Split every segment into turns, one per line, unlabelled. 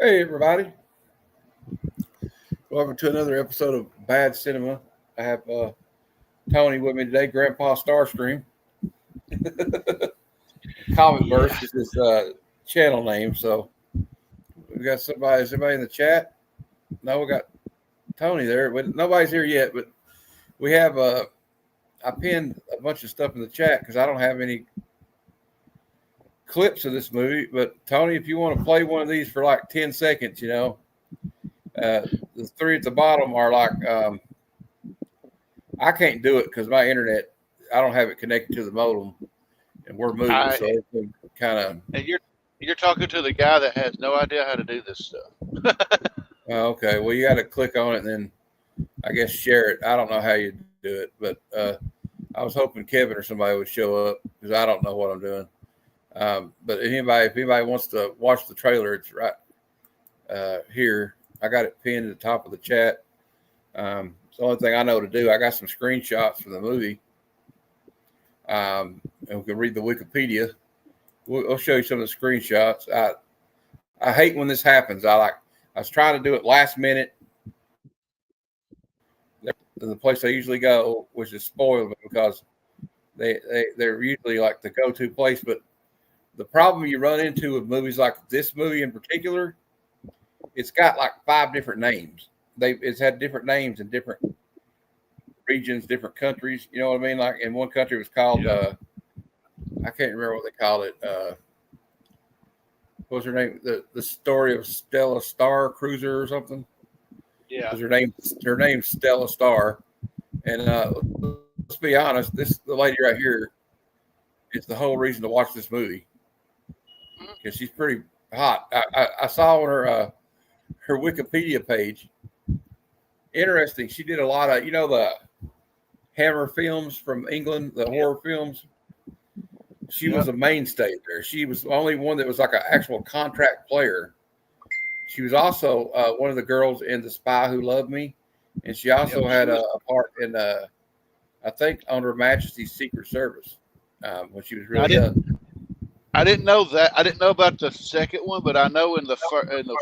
Hey, everybody. Welcome to another episode of Bad Cinema. I have Tony with me today, Grandpa Starscream. Comic Burst is his channel name. So we got somebody. Is anybody in the chat? No, we got Tony there. But nobody's here yet, but we have I pinned a bunch of stuff in the chat because I don't have any clips of this movie. But Tony, if you want to play one of these for like 10 seconds, the three at the bottom are like I can't do it because my internet, I don't have it connected to the modem, and we're moving, so it's kind of.
And you're talking to the guy that has no idea how to do this stuff.
Okay, well, you got to click on it and then I guess share it. I don't know how you do it, but I was hoping Kevin or somebody would show up because I don't know what I'm doing. But if anybody wants to watch the trailer, it's right here. I got it pinned at the top of the chat. It's the only thing I know to do. I got some screenshots from the movie, and we can read the Wikipedia. We'll show you some of the screenshots. I hate when this happens. I was trying to do it last minute. The place I usually go, which is spoiled because they're usually like the go-to place. But the problem you run into with movies like this movie in particular, it's got like 5 different names. It's had different names in different regions, different countries. You know what I mean? Like in one country it was called I can't remember what they called it. What was her name? The story of Stella Star Cruiser or something.
Yeah.
Was her name's Stella Star. And let's be honest, the lady right here is the whole reason to watch this movie. Because she's pretty hot. I saw on her Wikipedia page. Interesting. She did a lot of, the Hammer films from England, the horror films. She was a mainstay there. She was the only one that was like an actual contract player. She was also one of the girls in The Spy Who Loved Me. And she also had a part in, I think, on Her Majesty's Secret Service when she was really young.
I didn't know that. I didn't know about the second one, but I know in the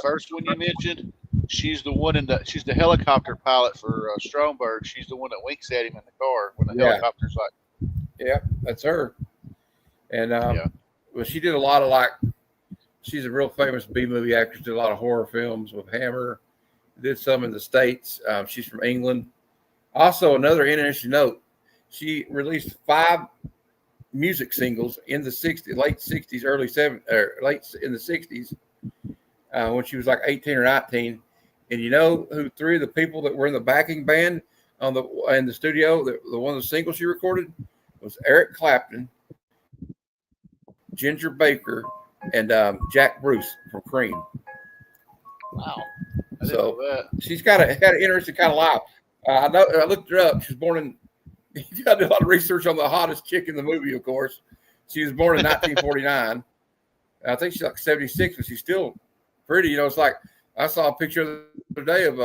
first one you mentioned, she's the helicopter pilot for Stromberg. She's the one that winks at him in the car when the helicopter's like.
Yeah, that's her. And well, she did a lot of she's a real famous B-movie actress. Did a lot of horror films with Hammer. Did some in the States. She's from England. Also, another interesting note: she released 5 music singles in the late 60s, early 70s, late in the 60s, when she was like 18 or 19. And you know who 3 of the people that were in the backing band in the studio, the one of the singles she recorded was Eric Clapton, Ginger Baker, and Jack Bruce from Cream.
Wow.
So she's got an interesting kind of life. I know. I looked her up. She's born in. I did a lot of research on the hottest chick in the movie, of course. She was born in 1949. I think she's like 76, but she's still pretty. It's like I saw a picture the other day of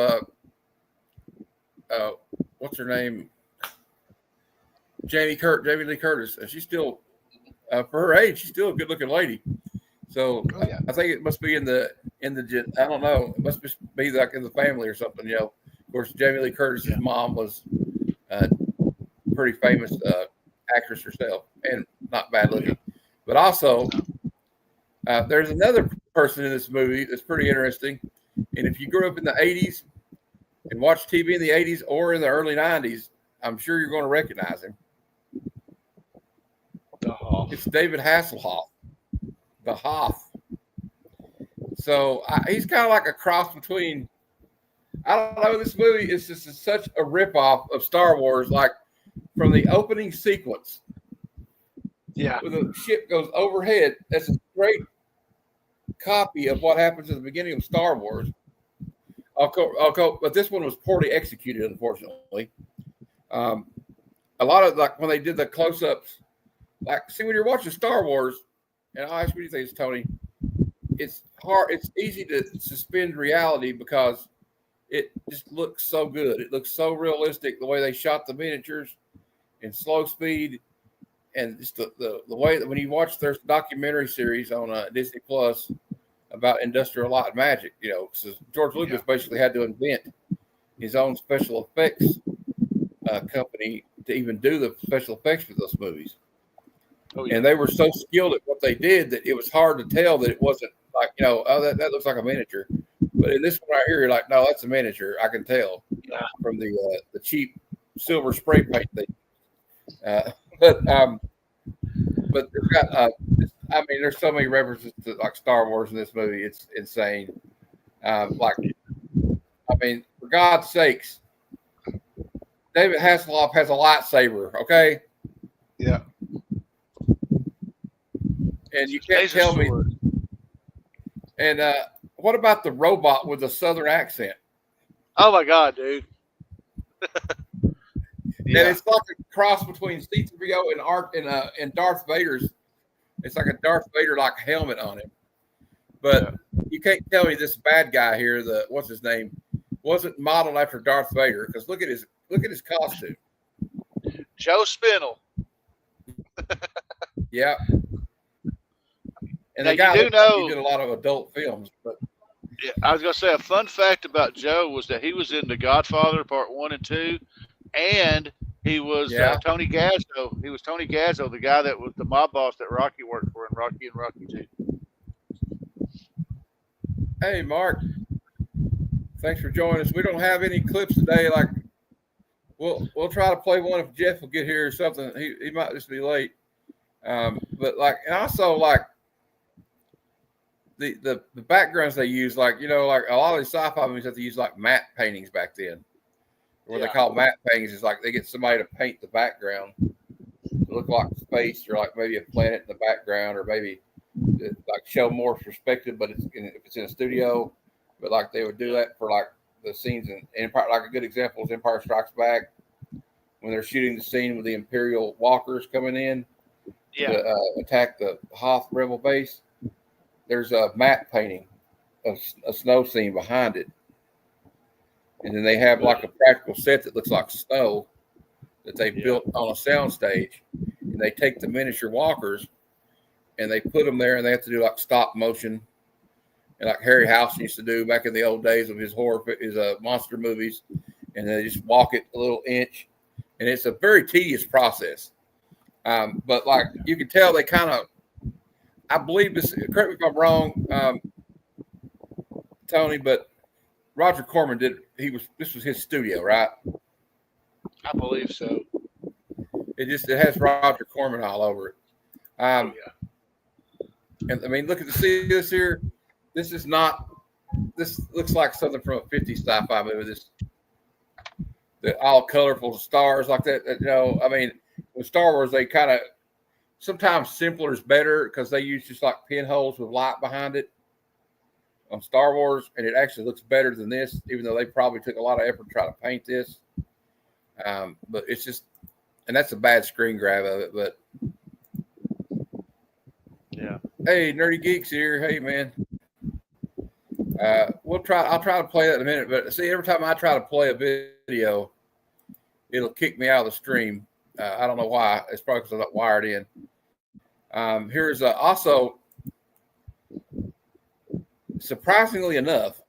what's her name? Jamie Lee Curtis. And she's still for her age, she's still a good-looking lady. So I think it must be in the I don't know. It must be like in the family or something. Of course, Jamie Lee Curtis's mom was pretty famous actress herself, and not bad looking. But also, there's another person in this movie that's pretty interesting. And if you grew up in the 80s and watched TV in the 80s or in the early 90s, I'm sure you're going to recognize him. It's David Hasselhoff, the Hoff. So he's kind of like a cross between, I don't know, this movie is just such a ripoff of Star Wars, like from the opening sequence.
Yeah.
When the ship goes overhead, that's a great copy of what happens at the beginning of Star Wars. But this one was poorly executed, unfortunately. A lot of when they did the close-ups, see when you're watching Star Wars, and I'll ask what you think, Tony. It's hard. It's easy to suspend reality because it just looks so good. It looks so realistic the way they shot the miniatures in slow speed, and just the way that when you watch their documentary series on Disney Plus about industrial light magic. So George Lucas basically had to invent his own special effects company to even do the special effects for those movies.
Oh, yeah.
And they were so skilled at what they did that it was hard to tell that it wasn't like, oh, that looks like a miniature. But in this one right here, you're like, no, that's a miniature. I can tell from the cheap silver spray paint thing. But it's got, there's so many references to like Star Wars in this movie. It's insane. For God's sakes, David Hasselhoff has a lightsaber, okay?
Yeah.
And you can't tell me. And what about the robot with a southern accent?
Oh my God, dude!
And it's like a cross between C-3PO and Darth Vader's. It's like a Darth Vader like helmet on him. But you can't tell me this bad guy here, what's his name, wasn't modeled after Darth Vader, because look at his costume.
Joe Spinell.
Yeah. And
now,
the guy
he
did a lot of adult films, but
I was gonna say a fun fact about Joe was that he was in The Godfather Part 1 and 2, and he was Tony Gazzo. He was Tony Gazzo, the guy that was the mob boss that Rocky worked for in Rocky and Rocky 2.
Hey, Mark, thanks for joining us. We don't have any clips today. Like, we'll try to play one if Jeff will get here or something. He might just be late. But like, and also like the backgrounds they use, like like a lot of these sci-fi movies have to use like matte paintings back then. What they call matte paintings is like they get somebody to paint the background to look like space or like maybe a planet in the background, or maybe like show more perspective. But if it's in a studio, but like they would do that for like the scenes in Empire. Like a good example is Empire Strikes Back, when they're shooting the scene with the Imperial walkers coming in to attack the Hoth rebel base. There's a matte painting of a snow scene behind it. And then they have like a practical set that looks like snow that they built on a sound stage. And they take the miniature walkers and they put them there, and they have to do like stop motion. And like Harryhausen used to do back in the old days of his monster movies. And they just walk it a little inch. And it's a very tedious process. But like you can tell they kind of, I believe this, correct me if I'm wrong, Tony, but Roger Corman this was his studio, right?
I believe so.
It has Roger Corman all over it. And I mean, look at this here. This looks like something from a 50s sci-fi movie. The all colorful stars like that. I mean, with Star Wars, they kind of, sometimes simpler is better because they use just like pinholes with light behind it on Star Wars, and it actually looks better than this, even though they probably took a lot of effort to try to paint this. But it's just, and that's a bad screen grab of it. But hey, Nerdy Geeks here. Hey, man. I'll try to play that in a minute. But see, every time I try to play a video, it'll kick me out of the stream. I don't know why. It's probably because I'm not wired in. Here's also, surprisingly enough,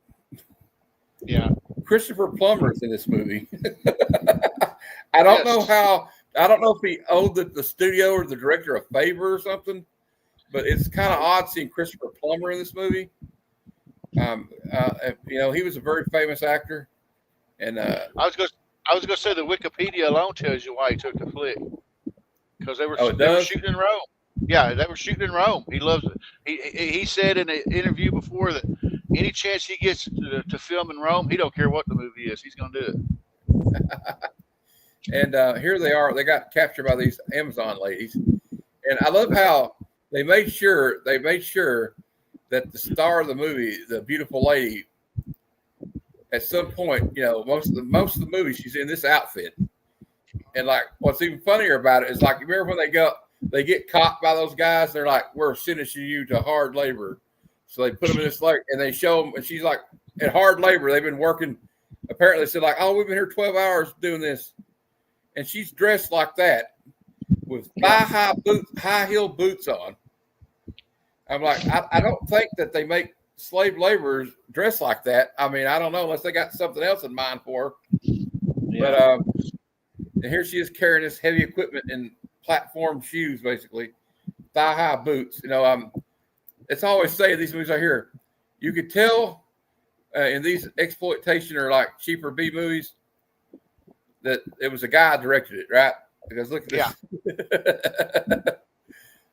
Christopher Plummer is in this movie. I don't know how. I don't know if he owed the studio or the director a favor or something, but it's kind of odd seeing Christopher Plummer in this movie. He was a very famous actor, and I was gonna say the Wikipedia alone tells you why he took the flick, because they were shooting in Rome. Yeah, they were shooting in Rome. He loves it. He said in an interview before that any chance he gets to film in Rome, he don't care what the movie is. He's gonna do it. And here they are. They got captured by these Amazon ladies, and I love how they made sure that the star of the movie, the beautiful lady, at some point, most of the movie she's in this outfit. And like, what's even funnier about it is like, you remember when they get caught by those guys, they're like, we're sentencing you to hard labor. So they put them in this like, and they show them, and she's like, at hard labor, they've been working. Apparently they said like, oh, we've been here 12 hours doing this. And she's dressed like that with high heel boots on. I'm like, I don't think that they make slave laborers dress like that. I mean, I don't know unless they got something else in mind for her.
Yeah.
But and here she is carrying this heavy equipment in platform shoes, basically thigh-high boots. It's always say these movies I hear, you could tell in these exploitation or like cheaper B movies that it was a guy directed it, right? Because look at this.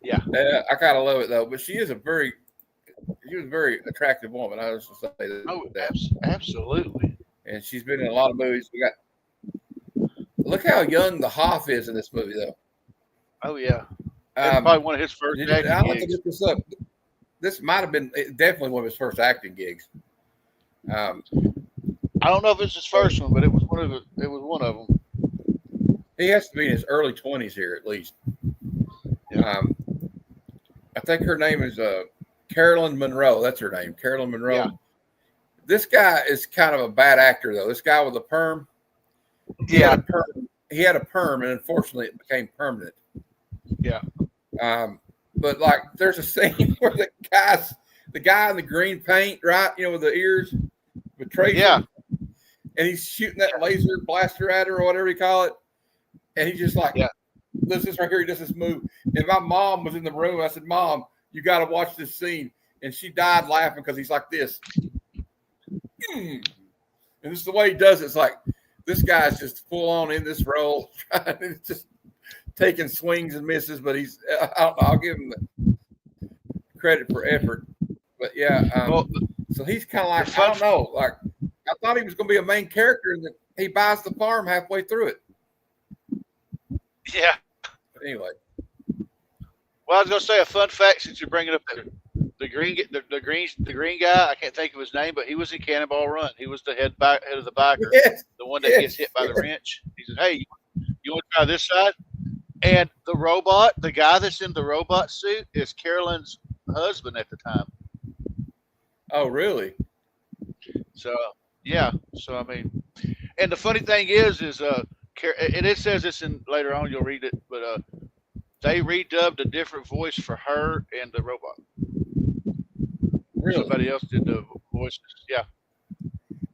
Yeah.
I kind of love it though. But she was a very attractive woman. I was just say that.
Oh, absolutely.
And she's been in a lot of movies. Look how young the Hoff is in this movie, though.
Oh yeah, it's probably one of his first acting
I'll have to
gigs.
look this up. This might have been definitely one of his first acting gigs.
I don't know if it's his first one, but it was one of them.
He has to be in his early 20s here, at least.
Yeah.
I think her name is Carolyn Monroe. That's her name, Carolyn Monroe.
Yeah.
This guy is kind of a bad actor, though. This guy with a perm. He had a perm, and unfortunately, it became permanent.
Yeah.
But like, there's a scene where the guy in the green paint, right? With the ears, betrays him, and he's shooting that laser blaster at her or whatever you call it, and he's just like, does this right here? He does this move, and my mom was in the room. I said, "Mom, you got to watch this scene," and she died laughing because he's like this, and this is the way he does it. It's like this guy's just full on in this role, trying just taking swings and misses, but he's I'll give him the credit for effort. But so he's kind of like, I don't know, like I thought he was going to be a main character, and he buys the farm halfway through it.
Yeah.
But anyway,
well, I was going to say a fun fact since you're bringing up the green guy. I can't think of his name, but he was in Cannonball Run. He was the head of the biker, the one that gets hit by the wrench. He said, "Hey, you want to try this side?" And the guy that's in the robot suit, is Carolyn's husband at the time.
Oh, really?
So yeah. So I mean, and the funny thing is, and it says this in later on. You'll read it, but they redubbed a different voice for her and the robot.
Really?
Somebody else did the voices. Yeah.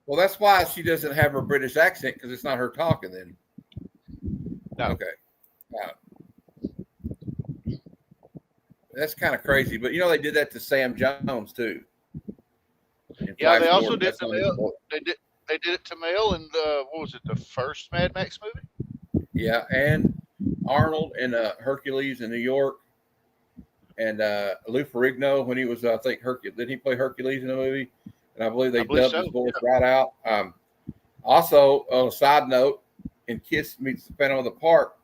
Well, that's why she doesn't have her British accent, because it's not her talking then.
No.
Okay. That's kind of crazy, but they did that to Sam Jones too.
Yeah, they also did to Mel. They did it to Mel in what was it, the first Mad Max movie?
Yeah, and Arnold in Hercules in New York, and Lou Ferrigno when he was, I think, Hercules. Did he play Hercules in the movie? And I believe they dubbed his voice right out. Also, on a side note, in Kiss Meets the Phantom of the Park,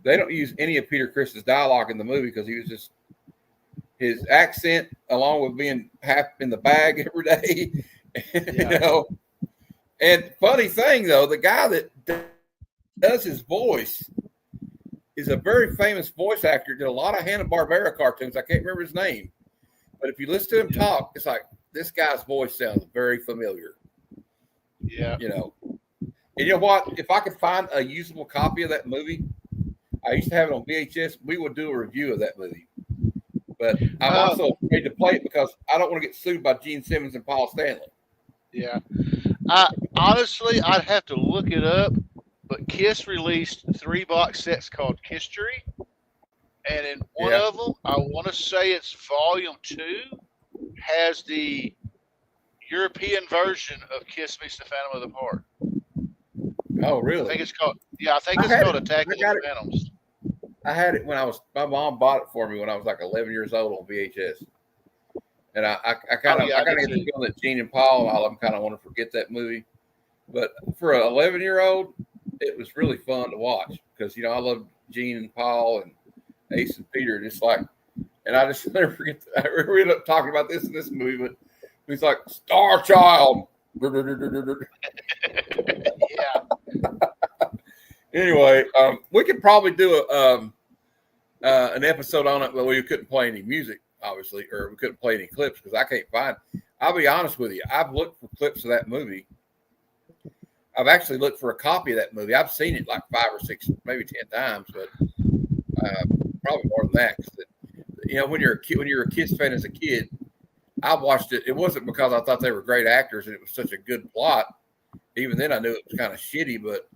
they don't use any of Peter Criss's dialogue in the movie because he was just his accent, along with being half in the bag every day, And funny thing though, the guy that does his voice is a very famous voice actor. Did a lot of Hanna-Barbera cartoons. I can't remember his name, but if you listen to him talk, it's like this guy's voice sounds very familiar.
Yeah.
And you know what? If I could find a usable copy of that movie, I used to have it on VHS. We would do a review of that movie. But I'm also afraid to play it because I don't want to get sued by Gene Simmons and Paul Stanley.
Yeah. Honestly, I'd have to look it up, but Kiss released 3 box sets called Kisstory. And in one of them, I want to say it's volume 2, has the European version of Kiss Meets the Phantom of the Park.
Oh, really?
I think it's called Attack of the Phantoms.
I had it when my mom bought it for me when I was like 11 years old on VHS. And I kind of get the feeling that Gene and Paul and all of them kind of want to forget that movie. But for an 11-year-old, it was really fun to watch because, I love Gene and Paul and Ace and Peter. Just like, and I just never forget. I ended up talking about this in this movie, but he's like, Star Child.
Yeah.
Anyway, we could probably do an episode on it, but we couldn't play any music, obviously, or we couldn't play any clips because I can't find. I'll be honest with you. I've looked for clips of that movie. I've actually looked for a copy of that movie. I've seen it like 5 or 6, maybe 10 times, but probably more than that. When you're a Kiss fan as a kid, I watched it. It wasn't because I thought they were great actors and it was such a good plot. Even then, I knew it was kind of shitty. But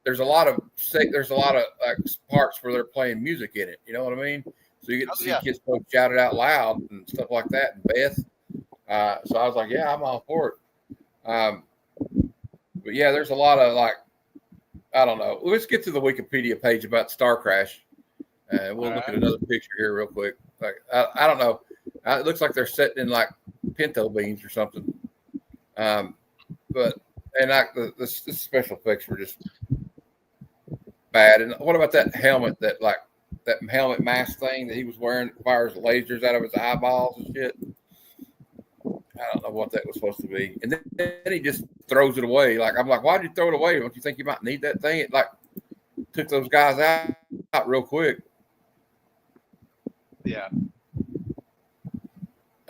there's a lot of like parts where they're playing music in it. You know what I mean? So you get to see kids both shout it out loud and stuff like that. And Beth. So I was like, yeah, I'm all for it. But yeah, there's a lot of like, I don't know. Let's get to the Wikipedia page about Star Crash. We'll look at another picture here real quick. Like I don't know. It looks like they're sitting in like pinto beans or something. But like the special effects were just bad. And what about that helmet that helmet mask thing that he was wearing that fires lasers out of his eyeballs and shit? I don't know what that was supposed to be. And then he just throws it away. Like, I'm like, why did you throw it away? Don't you think you might need that thing? It like took those guys out real quick.
Yeah.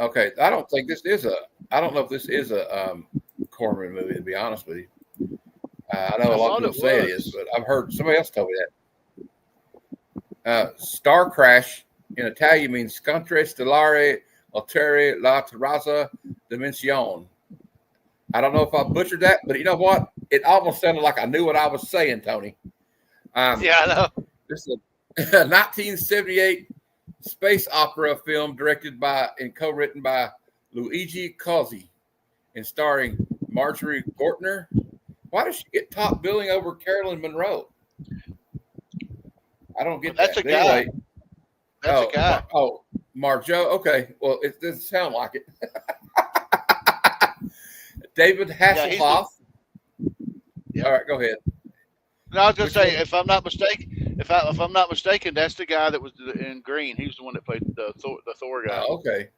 Okay. I don't know if this is a Corman movie, to be honest with you. I know a lot of people say it is, but I've heard somebody else told me that. Star Crash in Italian means Scontre Stellare Altere La Terrazza Dimensione. I don't know if I butchered that, but you know what? It almost sounded like I knew what I was saying, Tony.
Yeah, I know.
This is a 1978 space opera film directed by and co-written by Luigi Cozzi and starring Marjorie Gortner. Why does she get top billing over Carolyn Monroe? I don't get
that.
That's
a guy.
Anyway,
That's a guy.
Marjo. Okay. Well, it doesn't sound like it. David Hasselhoff.
Yeah,
All right, go ahead.
No, I was gonna say, if I'm not mistaken, that's the guy that was in green. He was the one that played the Thor guy.
Okay.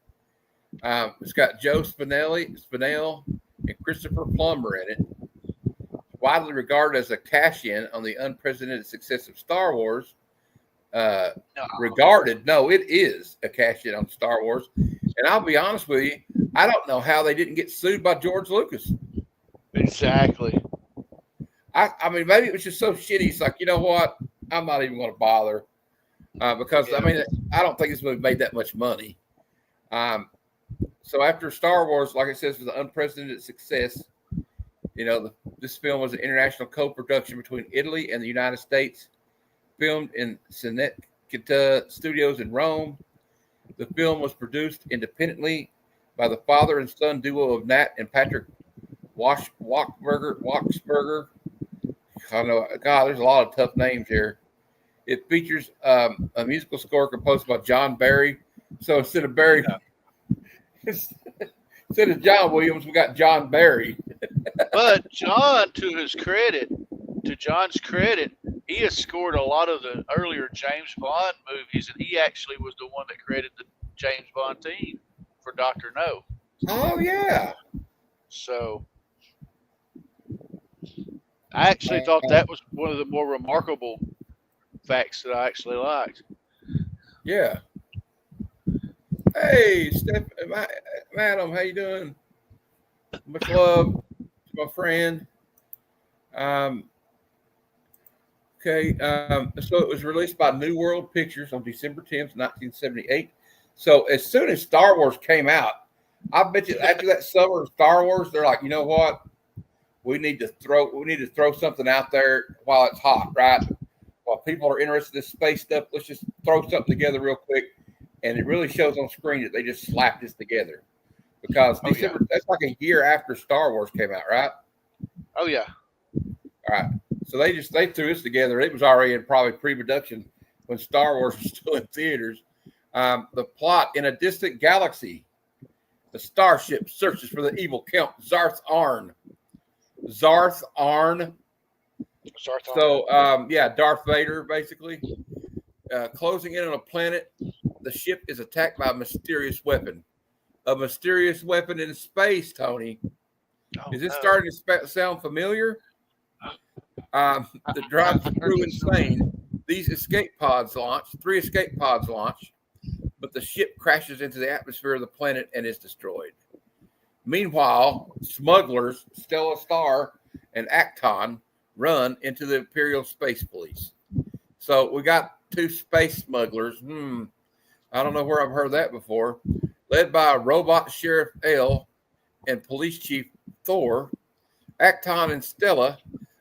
It's got Joe Spinell, and Christopher Plummer in it. Widely regarded as a cash-in on the unprecedented success of Star Wars. It is a cash-in on Star Wars. And I'll be honest with you, I don't know how they didn't get sued by George Lucas.
Exactly.
I mean, maybe it was just so shitty. It's like, you know what? I'm not even going to bother because, I mean, I don't think this movie made that much money. So after Star Wars, like it says, was an unprecedented success, you know, this film was an international co-production between Italy and the United States, filmed in Cinecittà Studios in Rome. The film was produced independently by the father and son duo of Nat and Patrick Wachsberger. I know, God, there's a lot of tough names here. It features a musical score composed by John Barry. So instead of Barry, instead of John Williams, we got John Barry.
But John's credit, he has scored a lot of the earlier James Bond movies, and he actually was the one that created the James Bond theme for Dr. No.
Oh, yeah.
So I actually thought that was one of the more remarkable facts that I actually liked.
Yeah. Hey, Madam, how you doing? Much love to my friend. Okay. So it was released by New World Pictures on December 10th, 1978. So as soon as Star Wars came out, I bet you after that summer of Star Wars, they're like, you know what? We need to throw something out there while it's hot, right? While people are interested in this space stuff, let's just throw something together real quick. And it really shows on screen that they just slapped this together. Because December, that's like a year after Star Wars came out, right?
Oh, yeah.
All right. So they threw this together. It was already in probably pre-production when Star Wars was still in theaters. The plot: in a distant galaxy, the starship searches for the evil Count Zarth Arn. So, Darth Vader, basically. Closing in on a planet, the ship is attacked by a mysterious weapon. A mysterious weapon in space, Tony. Is this starting to sound familiar? That drives the crew insane. These escape pods launch. 3 escape pods launch, but the ship crashes into the atmosphere of the planet and is destroyed. Meanwhile, smugglers Stella Star and Acton run into the Imperial Space Police. So we got 2 space smugglers. I don't know where I've heard that before. led by robot Sheriff L and Police Chief Thor, Acton and Stella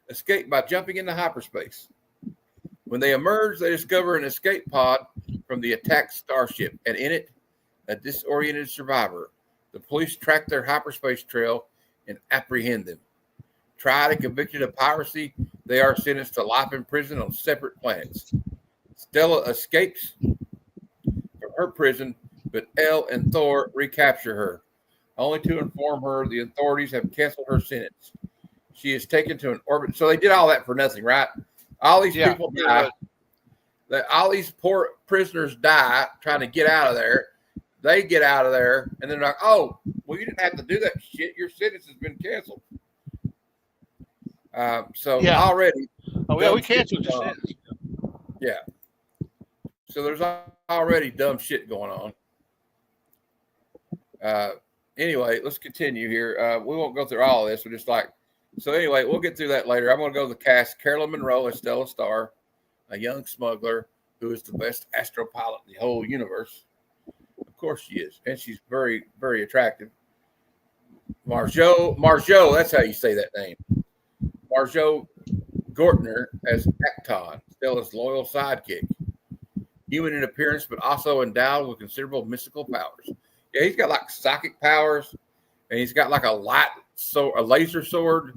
escape by jumping into hyperspace. When they emerge, they discover an escape pod from the attacked starship, and in it, a disoriented survivor. The police track their hyperspace trail and apprehend them. Tried and convicted of piracy, they are sentenced to life in prison on separate planets. Stella escapes from her prison, but Elle and Thor recapture her, only to inform her the authorities have canceled her sentence. She is taken to an orbit. So they did all that for nothing, right? All these people die. All these poor prisoners die trying to get out of there. They get out of there, and they're like, oh, well, you didn't have to do that shit. Your sentence has been canceled. Already.
Oh, yeah, we canceled your sentence.
Yeah. So there's already dumb shit going on. Anyway, let's continue here. We won't go through all of this. We're just so anyway, we'll get through that later. I'm going to go to the cast. Carolyn Monroe as Stella Star, a young smuggler who is the best astropilot in the whole universe. Of course she is. And she's very, very attractive. Margot, that's how you say that name. Margot Gortner as Acton, Stella's loyal sidekick. Human in appearance, but also endowed with considerable mystical powers. Yeah, he's got psychic powers, and he's got a laser sword.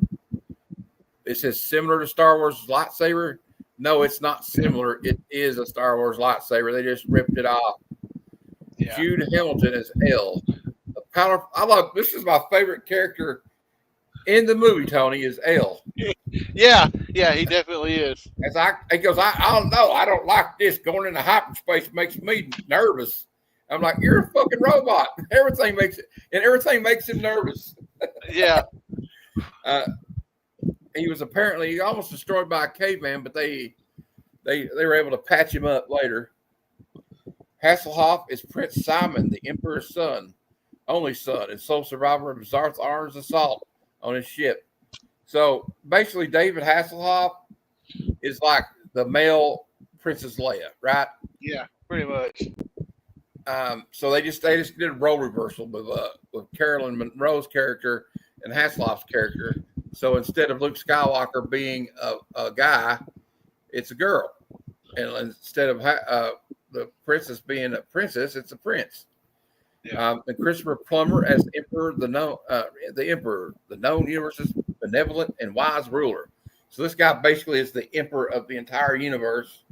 It says similar to Star Wars lightsaber. No, it's not similar. It is a Star Wars lightsaber. They just ripped it off. Yeah. Jude Hamilton as Elle. This is my favorite character in the movie, Tony, is Elle.
Yeah, he definitely is.
He goes, I don't know. I don't like this. Going into hyperspace makes me nervous. I'm like, you're a fucking robot. Everything makes him nervous.
Yeah.
He was apparently almost destroyed by a caveman, but they were able to patch him up later. Hasselhoff is Prince Simon, the Emperor's only son, and sole survivor of Zarth Arn's assault on his ship. So basically, David Hasselhoff is like the male Princess Leia, right?
Yeah, pretty much.
So they just did a role reversal with Carolyn Monroe's character and Hasselhoff's character. So instead of Luke Skywalker being a guy, it's a girl, and instead of the princess being a princess, it's a prince. Yeah. And Christopher Plummer as Emperor, the known universe's benevolent and wise ruler. So this guy basically is the emperor of the entire universe.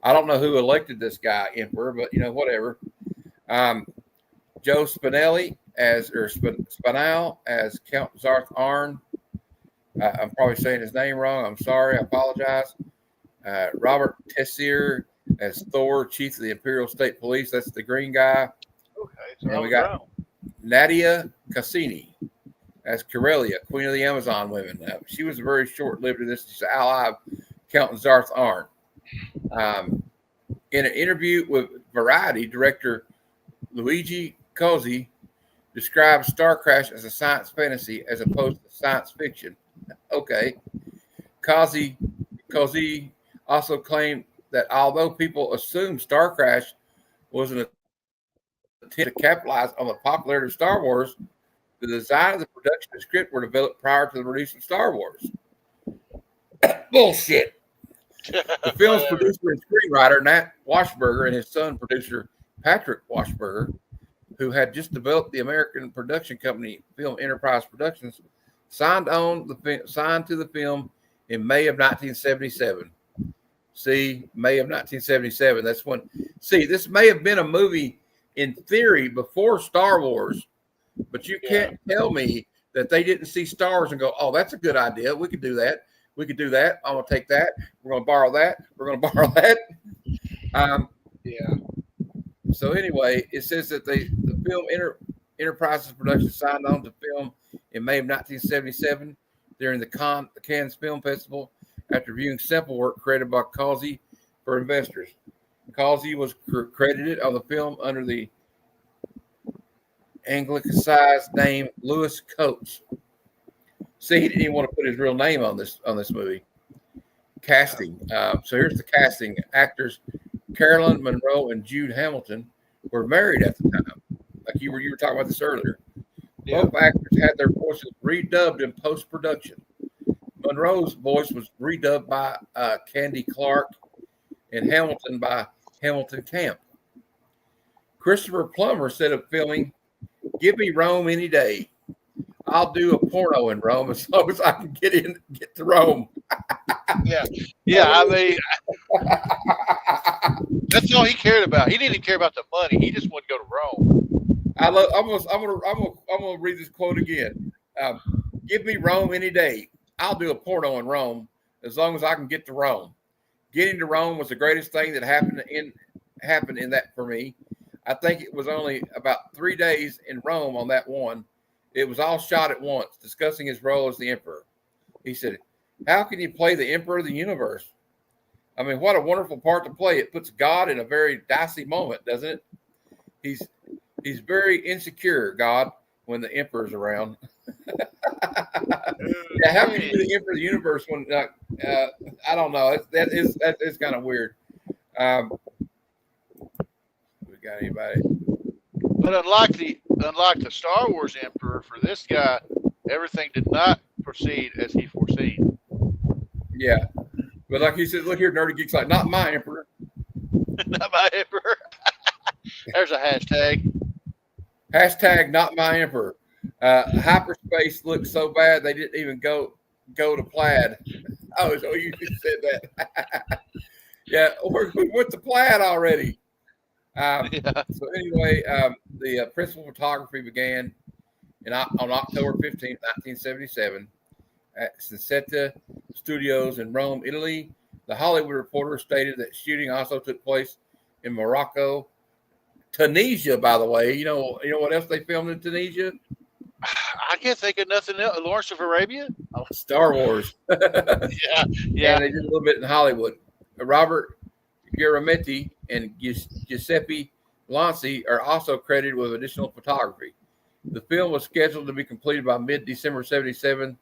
I don't know who elected this guy emperor, but whatever. Joe Spinell as Count Zarth Arn. I'm probably saying his name wrong. I'm sorry. I apologize. Robert Tessier as Thor, Chief of the Imperial State Police. That's the green guy. Okay. And we got Nadia Cassini as Corellia, Queen of the Amazon Women. She was very short-lived in this. She's an ally of Count Zarth Arn. In an interview with Variety, director Luigi Cozzi described Star Crash as a science fantasy as opposed to science fiction. Okay. Cozzi also claimed that although people assumed Star Crash was an attempt to capitalize on the popularity of Star Wars, the design of the production and script were developed prior to the release of Star Wars. Bullshit. The film's producer and screenwriter, Nat Washburger, and his son, producer Patrick Washburger, who had just developed the American production company Film Enterprise Productions, signed to the film in May of 1977. See, May of 1977. That's when. See, this may have been a movie in theory before Star Wars, but you can't tell me that they didn't see Star Wars and go, "Oh, that's a good idea. We could do that. We could do that. I'm gonna take that. We're gonna borrow that. We're gonna borrow that." So anyway, it says that the Film Enterprises production signed on to film in May of 1977 during the Cannes Film Festival after viewing sample work created by Cozzi for investors. Cozzi was credited on the film under the anglicized name Louis Coates. See, he didn't even want to put his real name on this movie. Casting. So here's the casting. Actors Carolyn Monroe and Jude Hamilton were married at the time. like you were talking about this earlier.
Yeah.
Both actors had their voices redubbed in post-production. Monroe's voice was redubbed by Candy Clark and Hamilton by Hamilton Camp. Christopher Plummer said of filming, "Give me Rome any day. I'll do a porno in Rome as long as I can get to Rome."
Yeah. I mean, that's all he cared about. He didn't care about the money. He just wanted to go to Rome.
I'm gonna read this quote again. "Give me Rome any day. I'll do a porno in Rome as long as I can get to Rome. Getting to Rome was the greatest thing that happened in that for me. I think it was only about 3 days in Rome on that one. It was all shot at once." Discussing his role as the emperor, he said, "How can you play the emperor of the universe? I mean, what a wonderful part to play. It puts God in a very dicey moment, doesn't it? He's very insecure, God, when the emperor's around." Yeah, how can you be the emperor of the universe when I don't know. That is kind of weird. We got anybody?
But unlike the Star Wars Emperor, for this guy, everything did not proceed as he foreseen.
Yeah, but like he said, look here, Nerdy Geek's like, "Not my emperor."
Not my Emperor. There's a hashtag.
Hashtag not my emperor. Hyperspace looked so bad they didn't even go to Plaid. Oh, so you just said that. Yeah, we went to Plaid already.
Yeah.
So anyway, the principal photography began on October 15th, 1977 at Sincetta Studios in Rome, Italy. The Hollywood Reporter stated that shooting also took place in Morocco, Tunisia, by the way. You know what else they filmed in Tunisia?
I can't think of nothing else. Lawrence of Arabia?
Star Wars.
Yeah.
And they did a little bit in Hollywood. Robert Giarametti and Giuseppe Lanci are also credited with additional photography. The film was scheduled to be completed by mid-December 77.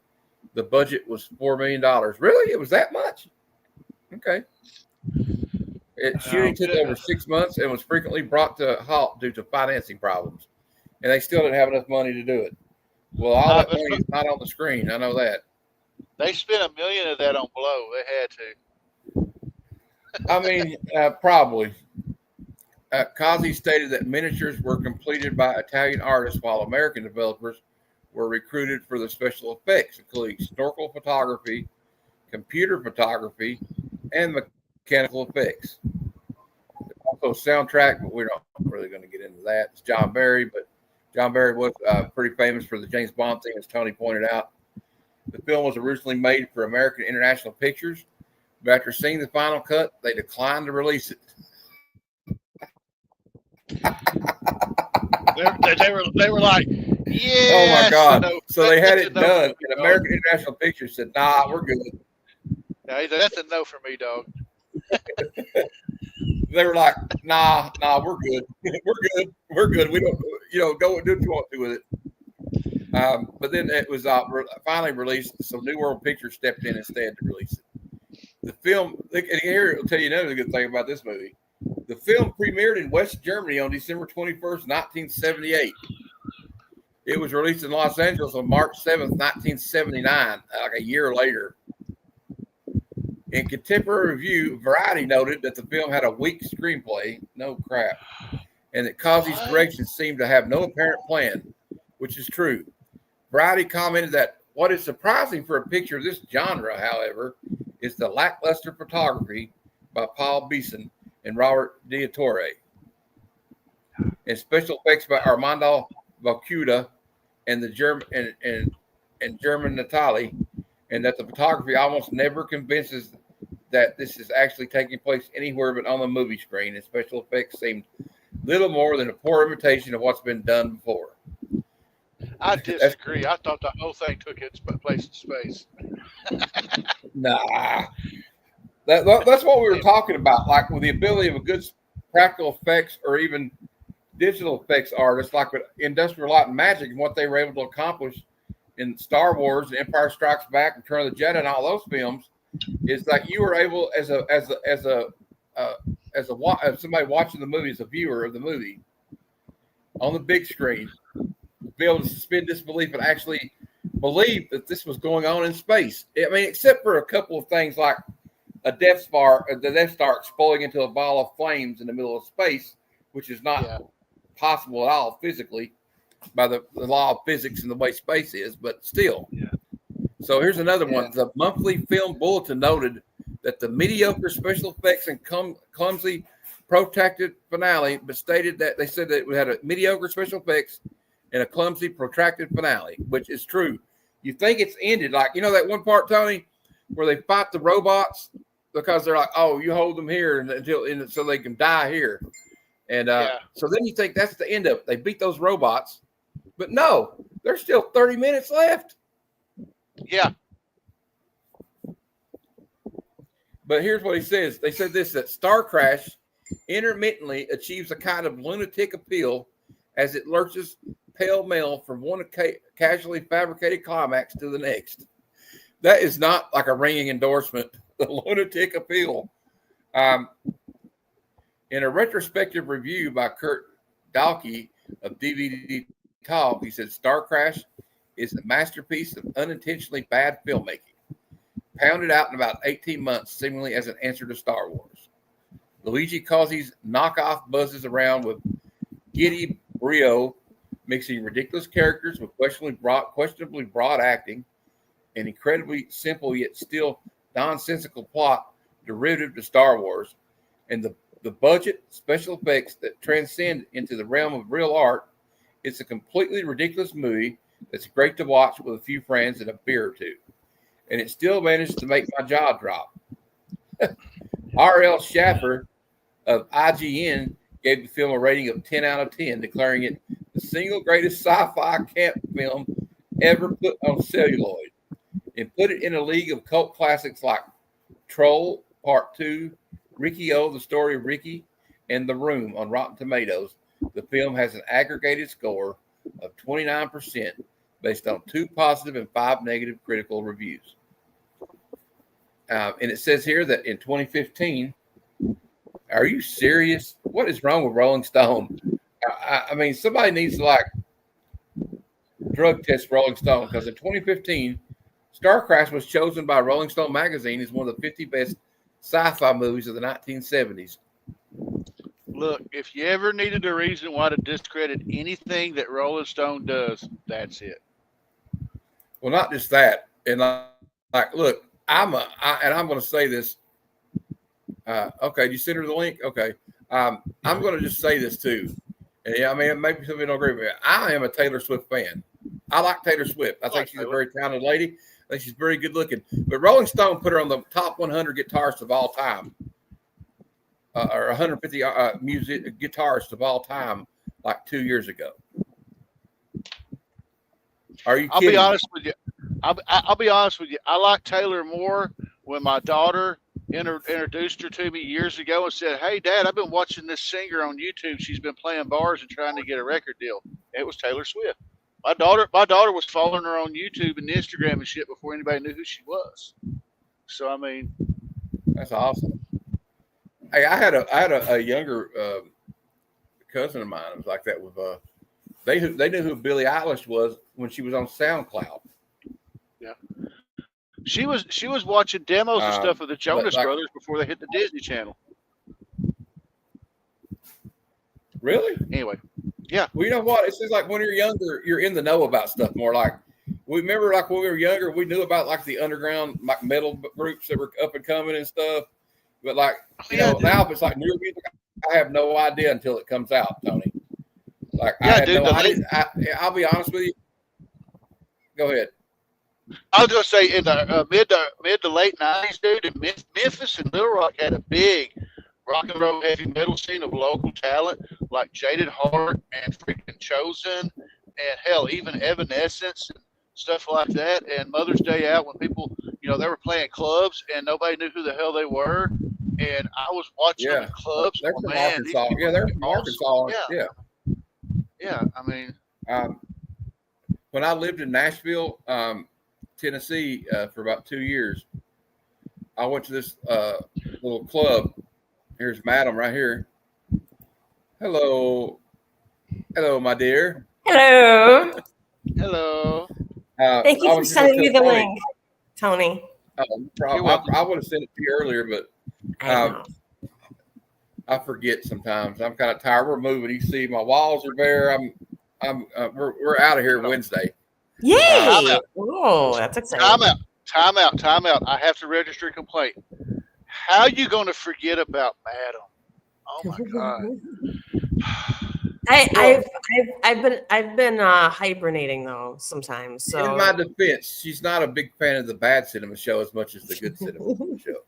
The budget was $4 million. Really? It was that much? Okay. Shooting took over 6 months and was frequently brought to a halt due to financing problems. And they still didn't have enough money to do it. Well, all that money is not on the screen. I know that.
They spent $1 million of that on Blow. They had to.
I mean, probably. Kazi stated that miniatures were completed by Italian artists while American developers were recruited for the special effects, including snorkel photography, computer photography, and mechanical effects. Also soundtrack, but we're not really going to get into that. It's John Barry, but John Barry was pretty famous for the James Bond theme, as Tony pointed out. The film was originally made for American International Pictures, but after seeing the final cut, they declined to release it.
They were like, yeah.
Oh my God!
No,
so they had it
no
done, and American International Pictures said, "Nah, we're good."
No, that's a no for me, dog.
They were like, "Nah, we're good. We're good. We don't, go and do what you want to with it." But then it was finally released. So New World Pictures stepped in instead to release it. The film, and here I'll tell you another good thing about this movie. The film premiered in West Germany on December 21st, 1978. It was released in Los Angeles on March 7th, 1979, like a year later. In contemporary review, Variety noted that the film had a weak screenplay, no crap, and that Kazi's direction seemed to have no apparent plan, which is true. Variety commented that what is surprising for a picture of this genre, however, is the lackluster photography by Paul Beeson and Robert Diattore, and special effects by Armando Valcuda and the German and German Natali, and that the photography almost never convinces that this is actually taking place anywhere but on the movie screen, and special effects seemed little more than a poor imitation of what's been done before.
I disagree. I thought the whole thing took its place in space.
Nah. That's what we were talking about, like with the ability of a good practical effects or even digital effects artists, like with Industrial Light and Magic and what they were able to accomplish in Star Wars, Empire Strikes Back, Return of the Jedi, and all those films, is like you were able as somebody watching the movie, as a viewer of the movie, on the big screen, be able to suspend disbelief and actually believe that this was going on in space. I mean, except for a couple of things like the Death Star exploding into a ball of flames in the middle of space, which is not possible at all physically by the law of physics and the way space is, but still.
Yeah.
So here's another one. The monthly film bulletin noted that the mediocre special effects and clumsy protracted finale, but stated that they said that we had a mediocre special effects and a clumsy protracted finale, which is true. You think it's ended, like, you know, that one part, Tony, where they fight the robots because they're like, oh, you hold them here until so they can die here. And so then you think that's the end of it. They beat those robots, but no, there's still 30 minutes left.
Yeah.
But here's what he says. They said this, that Star Crash intermittently achieves a kind of lunatic appeal as it lurches pell-mell from one casually fabricated climax to the next. That is not like a ringing endorsement. The lunatic appeal. In a retrospective review by Kurt Dahlke of DVD Talk, he said Star Crash is a masterpiece of unintentionally bad filmmaking, pounded out in about 18 months, seemingly as an answer to Star Wars. Luigi Cozzi's knockoff buzzes around with giddy brio, mixing ridiculous characters with questionably broad acting, an incredibly simple yet still nonsensical plot derivative to Star Wars, and the budget special effects that transcend into the realm of real art. It's a completely ridiculous movie that's great to watch with a few friends and a beer or two. And it still managed to make my jaw drop. R.L. Schaffer of IGN gave the film a rating of 10 out of 10, declaring it the single greatest sci-fi camp film ever put on celluloid, and put it in a league of cult classics like Troll Part 2, Ricky-O, The Story of Ricky, and The Room on Rotten Tomatoes. The film has an aggregated score of 29% based on 2 positive and 5 negative critical reviews. And it says here that in 2015, are you serious? What is wrong with Rolling Stone? I mean, somebody needs to like drug test Rolling Stone, because in 2015, Star Crash was chosen by Rolling Stone magazine as one of the 50 best sci-fi movies of the 1970s.
Look, if you ever needed a reason why to discredit anything that Rolling Stone does, that's it.
Well, not just that. And like look, I'm going to say this. Okay, did you send her the link? Okay. I'm going to just say this too. And yeah, I mean, maybe some people don't agree with me. I am a Taylor Swift fan. I like Taylor Swift. I think she's a very talented lady. I think she's very good looking. But Rolling Stone put her on the top 100 guitarists of all time, or 150 music guitarists of all time, like 2 years ago. Are you kidding?
I'll be honest with you. I'll be honest with you. I like Taylor more when my daughter introduced her to me years ago and said, "Hey, Dad, I've been watching this singer on YouTube. She's been playing bars and trying to get a record deal." It was Taylor Swift. My daughter was following her on YouTube and Instagram and shit before anybody knew who she was. So I mean,
that's awesome. Hey, I had a younger cousin of mine. It was like that with they knew who Billie Eilish was when she was on SoundCloud.
Yeah, she was watching demos and stuff of the Jonas Brothers before they hit the Disney Channel.
Really?
Anyway, yeah.
Well, you know what? It seems like when you're younger, you're in the know about stuff more. Like we remember, like when we were younger, we knew about like the underground like metal groups that were up and coming and stuff. But like now, if it's like new music, I have no idea until it comes out, Tony. Like I'll be honest with you. Go ahead.
I was gonna say in the mid to late '90s, dude, in Memphis and Little Rock had a big rock and roll heavy metal scene of local talent like Jaded Heart and freaking Chosen, and hell, even Evanescence and stuff like that. And Mother's Day Out, when people, they were playing clubs and nobody knew who the hell they were, and I was watching them in clubs.
They're from Arkansas. Yeah, they're from Arkansas.
Yeah. I mean,
when I lived in Nashville, Tennessee, for about 2 years, I went to this little club. Here's Madam right here. Hello. Hello, my dear.
Hello.
Hello.
Thank you for sending me the link, Tony.
I would have sent it to you earlier, but I forget sometimes. I'm kind of tired. We're moving. You see, my walls are bare. We're out of here Wednesday.
Yay! Oh, that's exciting.
Time out. I have to register a complaint. How are you going to forget about Madam? Oh my God.
I've been hibernating though sometimes. So
in my defense, she's not a big fan of the bad cinema show as much as the good cinema show.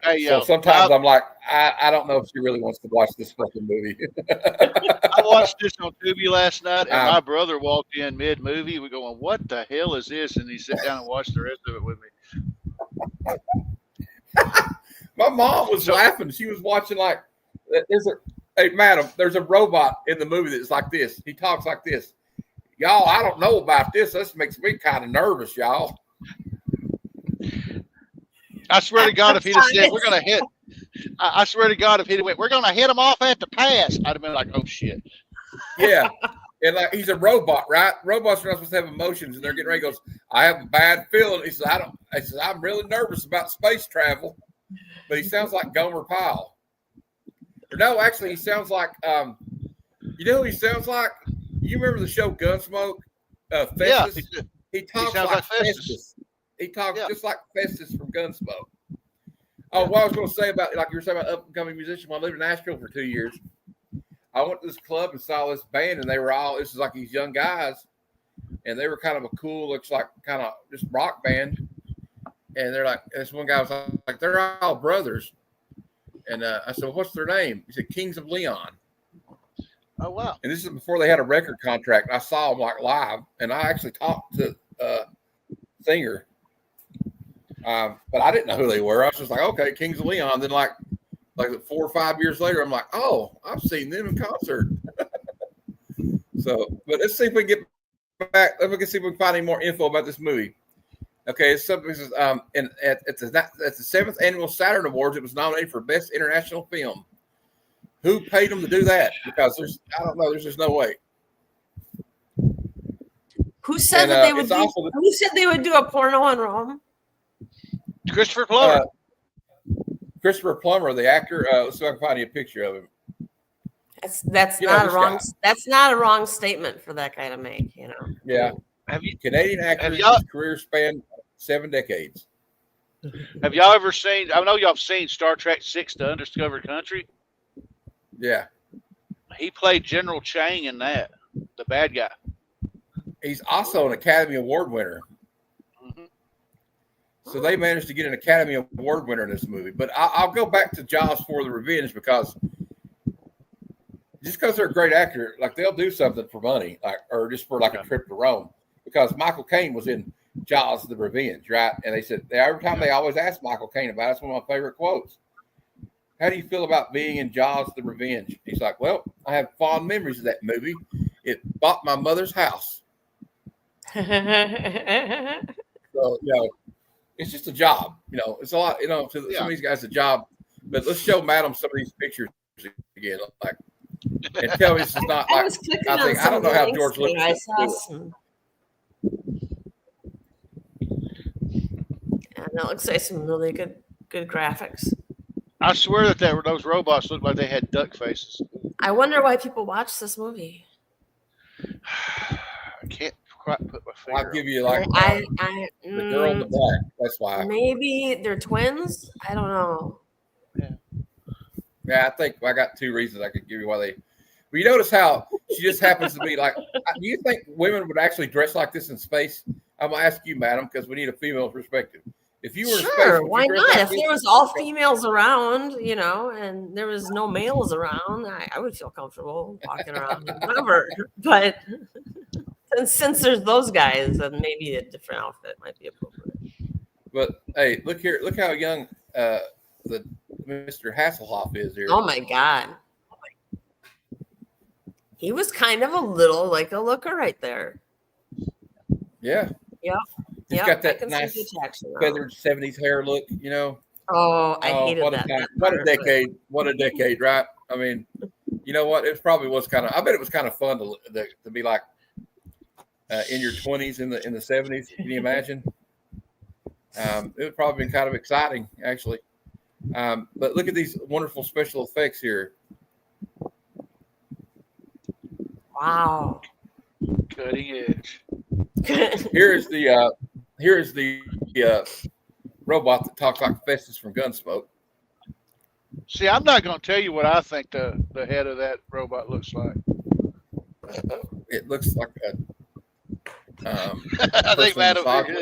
Hey,
so sometimes I'm like, I don't know if she really wants to watch this fucking movie.
I watched this on Tubi last night, and my brother walked in mid-movie. We're going, "What the hell is this?" And he sat down and watched the rest of it with me.
My mom was laughing. She was watching like, hey, madam, there's a robot in the movie that's like this. He talks like this. Y'all, I don't know about this. This makes me kind of nervous, y'all.
I swear to God, if he'd have said, "We're going to hit," I swear to God, if he'd have went, "We're going to hit him off at the pass," I'd have been like, "Oh shit."
Yeah. And like he's a robot, right? Robots are not supposed to have emotions, and they're getting ready. He goes, "I have a bad feeling." He says, "I'm really nervous about space travel," but he sounds like Gomer Pyle. Or no, actually, he sounds like you know who he sounds like? You remember the show Gunsmoke? Festus?
Yeah,
he talks like Festus. He talks just like Festus from Gunsmoke. Oh, what I was going to say about, like you were saying about up-and-coming musicians, when I lived in Nashville for 2 years, I went to this club and saw this band, and they were all, this is like these young guys, and they were kind of a cool, looks like kind of just rock band. And they're like, this one guy was like, they're all brothers. And I said, what's their name? He said, Kings of Leon.
Oh, wow.
And this is before they had a record contract. I saw them like live, and I actually talked to singer. But I didn't know who they were. I was just like, okay, Kings of Leon. Then like 4 or 5 years later, I'm like, oh, I've seen them in concert. So, but let's see if we can get back. Let's see if we can find any more info about this movie. Okay, it's something. And at the 7th annual Saturn Awards, it was nominated for Best International Film. Who paid them to do that? Because I don't know. There's just no way.
Who said that they would do? Who said they would do a porno on Rome?
Christopher Plummer.
Christopher Plummer, the actor. Let's see if I can find you a picture of him.
That's not a wrong. That's not a wrong statement for that guy to make. You know.
Yeah. Canadian actor, his career spanned 7 decades.
Have y'all ever seen? I know y'all have seen Star Trek VI: The Undiscovered Country.
Yeah.
He played General Chang in that, the bad guy.
He's also an Academy Award winner.
Mm-hmm.
So they managed to get an Academy Award winner in this movie. But I'll go back to Jaws for the Revenge, because just because they're a great actor, like they'll do something for money, like, or just for like a trip to Rome. Because Michael Caine was in Jaws the Revenge, right? And they said every time they always ask Michael Caine about it. It's one of my favorite quotes. How do you feel about being in Jaws the Revenge? He's like, well, I have fond memories of that movie. It bought my mother's house. So, it's just a job. It's a lot, to some of these guys, a job. But let's show Madam some of these pictures again. Like, and tell me this is not like, I don't know how George looks at it.
And that looks like some really good graphics.
I swear that those robots looked like they had duck faces.
I wonder why people watch this movie.
I can't quite put my finger.
I'll give you like the girl in the black. That's why.
Maybe they're twins. I don't know.
Yeah, I think I got 2 reasons I could give you why they. But you notice how she just happens to be like. Do you think women would actually dress like this in space? I'm gonna ask you, madam, because we need a female perspective. If you were
sure,
in space,
why not? If there was all females around, and there was no males around, I would feel comfortable walking around, whatever. But since there's those guys, then maybe a different outfit might be appropriate.
But hey, look here! Look how young the Mr. Hasselhoff is here.
Oh my God, he was kind of a little like a looker right there.
Yeah.
Yep.
He's got that nice feathered 70s hair look,
Oh, I hated
what
that.
What a decade, right? I mean, You know what? It probably was kind of. I bet it was kind of fun to be like in your 20s in the 70s. Can you imagine? It would probably been kind of exciting, actually. But look at these wonderful special effects here.
Wow.
Cutting edge.
Here is the robot that talks like Festus from Gunsmoke.
See, I'm not going to tell you what I think the head of that robot looks like.
It looks like a
I think
personal
that.
massager.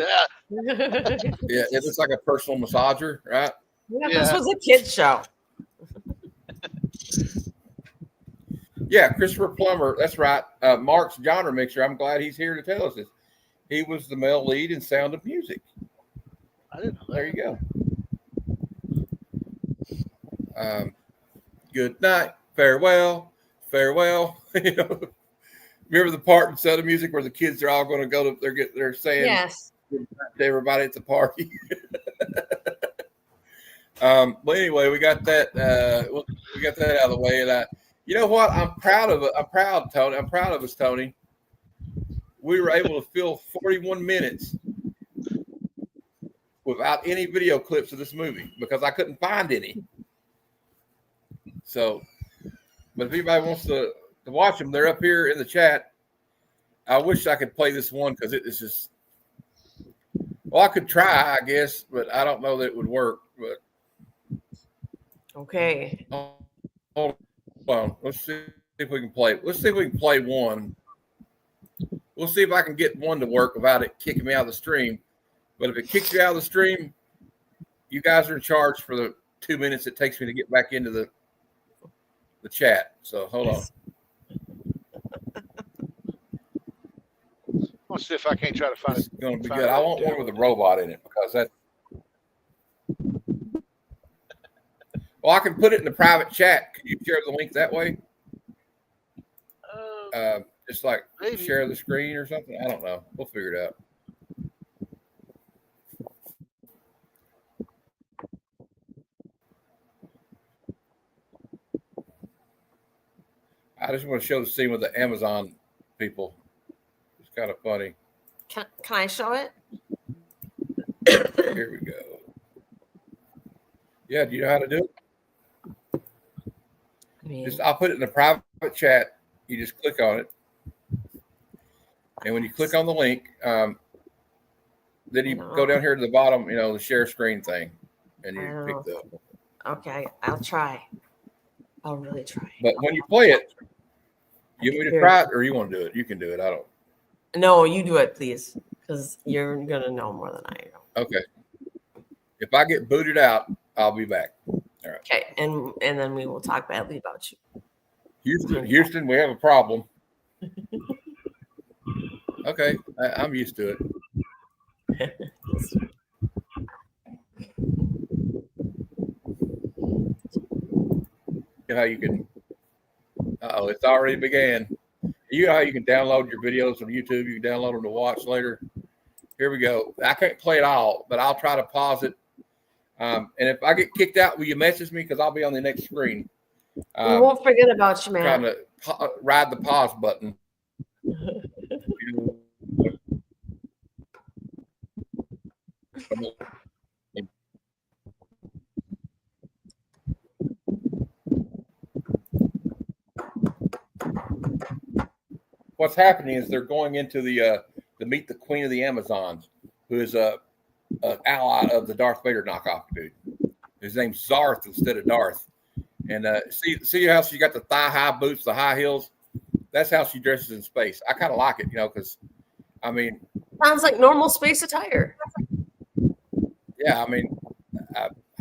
Yeah.
Yeah, it looks like a personal massager, right?
Yeah, this was a kid's show.
Yeah, Christopher Plummer. That's right. Mark's genre mixer. I'm glad he's here to tell us this. He was the male lead in Sound of Music.
I didn't know that.
There you go. Good night, farewell, farewell. You know, remember the part in Sound of Music where the kids are all going to go to they're saying
Yes.
good night to everybody at the party. But anyway, we got that. We got that out of the way, and you know what? I'm proud of it. I'm proud, Tony. I'm proud of us, Tony. We were able to fill 41 minutes without any video clips of this movie because I couldn't find any. So, but if anybody wants to watch them, they're up here in the chat. I wish I could play this one because it is just. Well, I could try, I guess, but I don't know that it would work. But
okay.
Hold on. Let's see if we can play. Let's see if we can play one. We'll see if I can get one to work without it kicking me out of the stream. But if it kicks you out of the stream, you guys are in charge for the 2 minutes it takes me to get back into the chat. So hold on.
Let's see if I can't try to find
It's
it.
going to be good. I want one with a robot in it because that. Well, I can put it in the private chat. Can you share the link that way? Just like
Maybe.
share the screen or something. I don't know. We'll figure it out. I just want to show the scene with the Amazon people. It's kind of funny.
Can I show it?
Here we go. Yeah, do you know how to do it?
I mean,
I'll put it in the private chat. You just click on it. And when you click on the link, then you go down here to the bottom, the share screen thing. And you pick the.
Okay, I'll try. I'll really try.
But when you play it, you want me to try it or you want to do it? You can do it. I don't.
No, you do it, please, because you're going to know more than I know.
Okay. If I get booted out, I'll be back. All right.
Okay, and then we will talk badly about you.
Houston, we have a problem. Okay, I'm used to it. You know how you can. It's already began. You know how you can download your videos on YouTube. You can download them to watch later. Here we go. I can't play it all, but I'll try to pause it. And if I get kicked out, will you message me? Because I'll be on the next screen.
We won't forget about you, man.
Trying to ride the pause button. What's happening is they're going into the to meet the Queen of the Amazons, who is an ally of the Darth Vader knockoff dude. His name's Zarth instead of Darth. And see how she got the thigh-high boots, the high heels? That's how she dresses in space. I kind of like it, because, I mean.
Sounds like normal space attire.
Yeah, I mean,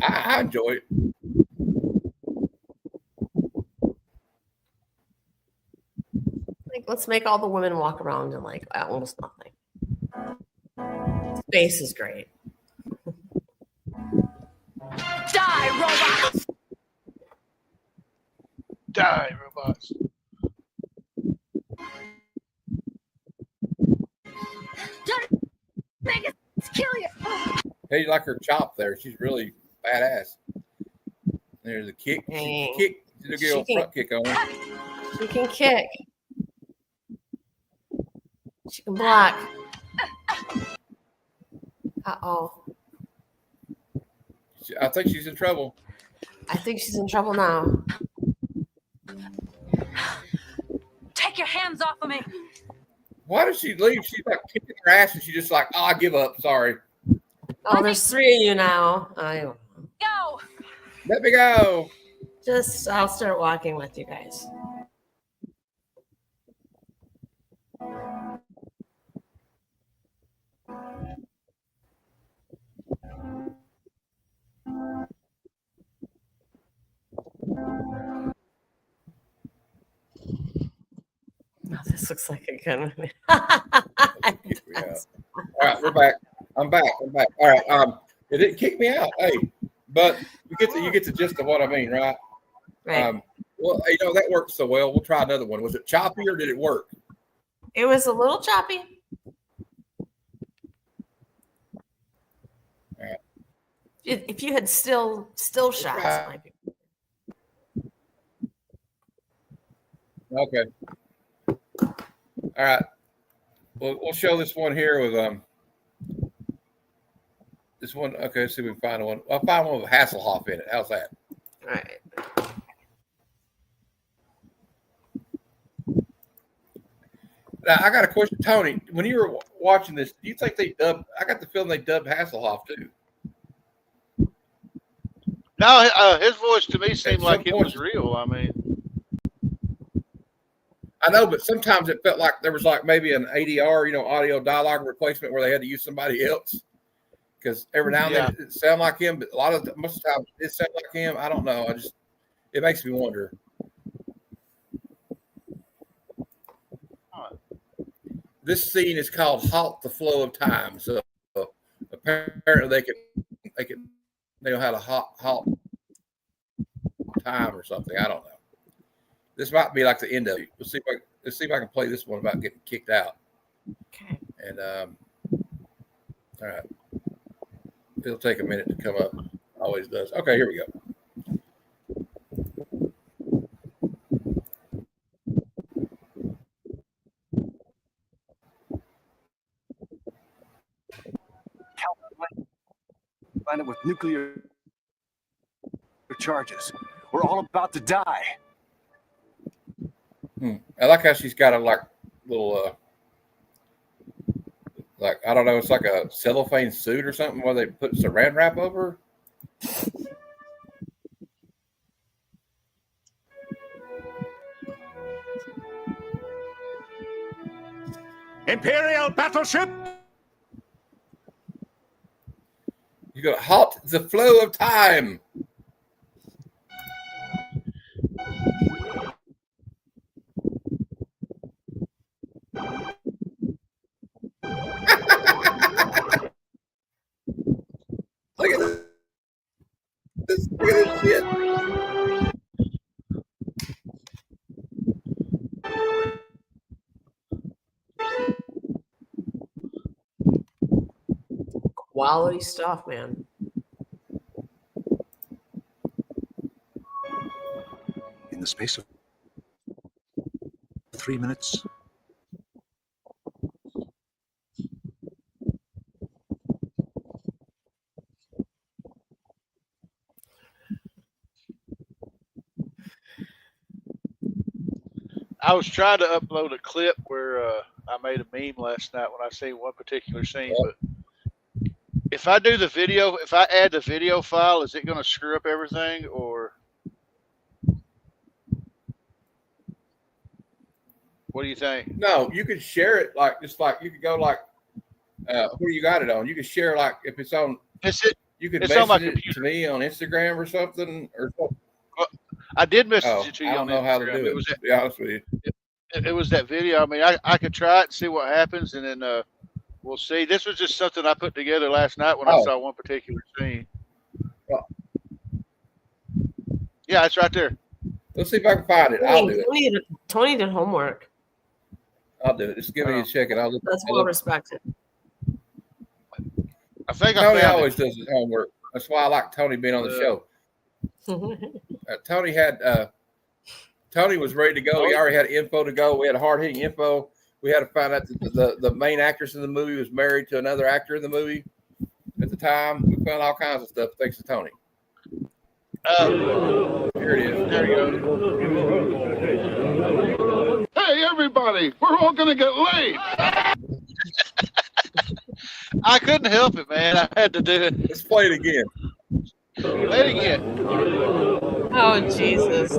I enjoy it.
Let's make all the women walk around in almost nothing. Space is great.
Die, robots!
Die, robots.
Don't make us kill you!
Hey, you like her chop there? She's really badass. There's a kick. Kick. She'll get a front kick on her.
She can kick. She can block. Uh-oh.
I think she's in trouble.
I think she's in trouble now.
Take your hands off of me.
Why did she leave? She's like kicking her ass and she's just like, oh, I give up. Sorry.
Oh, there's 3 of you now.
Go.
Let me go.
I'll start walking with you guys. Oh, this looks like a good one.
Yeah. All right, we're back. I'm back. All right. It didn't kick me out. Hey, but you get the gist of what I mean, right?
Right.
Well, that worked so well. We'll try another one. Was it choppy or did it work?
It was a little choppy.
All right.
If you had still shots, it might be.
Okay. All right. We'll show this one here with this one. Okay, let's see if we can find one. I'll find one with Hasselhoff in it. How's that?
All right.
Now, I got a question, Tony. When you were watching this, do you think they dubbed? I got the feeling they dubbed Hasselhoff too.
No, his voice to me seemed
At
like
some
it
point-
was real. I mean,
I know, but sometimes it felt like there was like maybe an ADR, audio dialogue replacement where they had to use somebody else. Because every now and then it sounded like him, but most of the time it sounded like him. I don't know. It makes me wonder. This scene is called "Halt the Flow of Time." So apparently they know how to halt time or something. I don't know. This might be like the end of it. Let's see if I can play this one about getting kicked out.
Okay.
And all right, it'll take a minute to come up. Always does. Okay, here we go.
Planet with nuclear charges. We're all about to die.
I like how she's got a little I don't know, it's like a cellophane suit or something where they put saran wrap over her.
Imperial battleship.
You go halt the flow of time. Look at this. Look at this shit.
Quality stuff, man.
In the space of 3 minutes,
I was trying to upload a clip where I made a meme last night when I seen one particular scene, but if I do the video, if I add the video file, is it going to screw up everything or what do you think?
No, you could share it you could go where you got it on. You could share if it's on. You could
it's on my
message it to me on Instagram or something.
I did message it to you.
I don't know how to
Instagram.
do it. To be honest with you,
it was that video. I mean, I could try it and see what happens, and then we'll see. This was just something I put together last night when I saw one particular scene. Yeah, it's right there.
let's see if I can find it. I'll do it.
Tony did homework.
I'll do it. Just give me a second.
That's well respected.
I think
Tony
I found
always does his homework. That's why I like Tony being on the show. Tony Tony was ready to go. He already had info to go. We had hard hitting info. We had to find out that the main actress in the movie was married to another actor in the movie at the time. We found all kinds of stuff thanks to Tony. Here it is.
There you go.
Hey, everybody, we're all going to get laid.
I couldn't help it, man. I had to do it.
Let's play it again.
Play it again.
Oh, Jesus.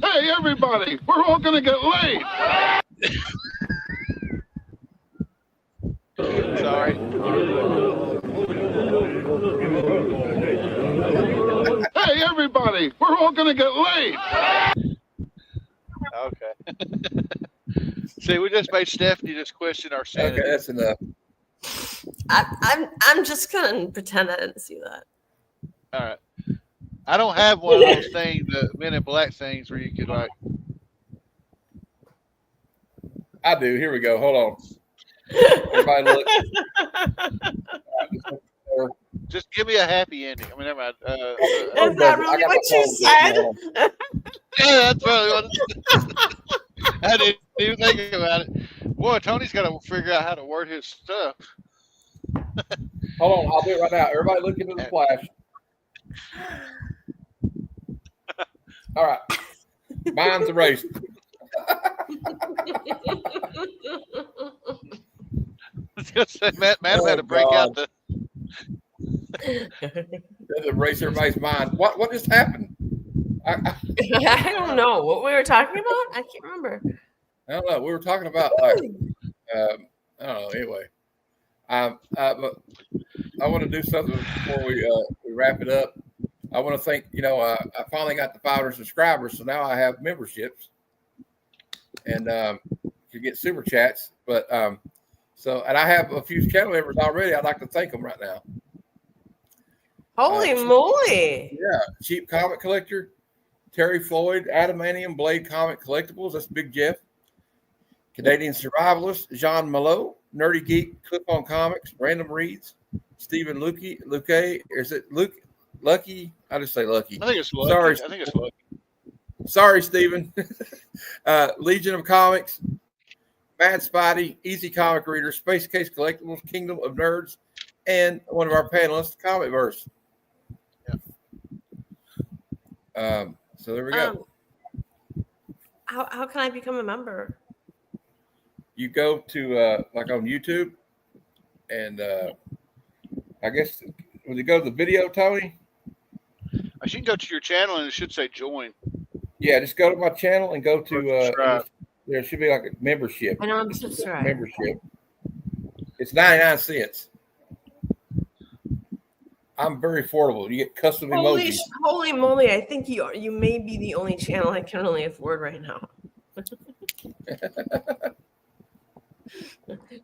Hey, everybody, we're all going to get laid.
Sorry.
Hey, everybody, we're all going to get laid.
Okay. See, we just made Stephanie just question our sanity.
Okay, that's enough.
I'm just gonna pretend I didn't see that.
All right. I don't have one of those things, the Men in Black things, where you could like.
I do. Here we go. Hold on. Everybody look.
Just give me a happy ending. I mean, never mind.
Is that really what you said?
Yeah, that's probably what. I didn't even think about it. Boy, Tony's got to figure out how to word his stuff.
Hold on. I'll do it right now. Everybody look into the flash. All right. Mine's erased.
Matt had to break out the.
Erase everybody's mind. What just happened?
I don't know what we were talking about. I can't remember.
I don't know. We were talking about like I don't know. Anyway, but I want to do something before we wrap it up. I want to thank I finally got the 500 subscribers, so now I have memberships and you get super chats. But and I have a few channel members already. I'd like to thank them right now.
Holy moly!
Yeah, Cheap Comic Collector, Terry Floyd, Adamantium Blade Comic Collectibles. That's Big Jeff. Canadian Survivalist, Jean Malot, Nerdy Geek, Clip on Comics, Random Reads, Stephen Luke. Is it Lucky? I just say Lucky.
I think it's Lucky.
Sorry.
I think it's Lucky.
Sorry, Stephen. Legion of Comics, Mad Spidey, Easy Comic Reader, Space Case Collectibles, Kingdom of Nerds, and one of our panelists, Comic Verse. Yeah. So there we go.
How can I become a member?
You go to like on YouTube, and I guess when you go to the video, Tony.
You can go to your channel and it should say join.
Yeah, just go to my channel and go to there should be like a membership.
I know I'm subscribed.
Membership. It's 99 cents. I'm very affordable. You get custom emojis.
Holy moly! I think you may be the only channel I can really afford right now.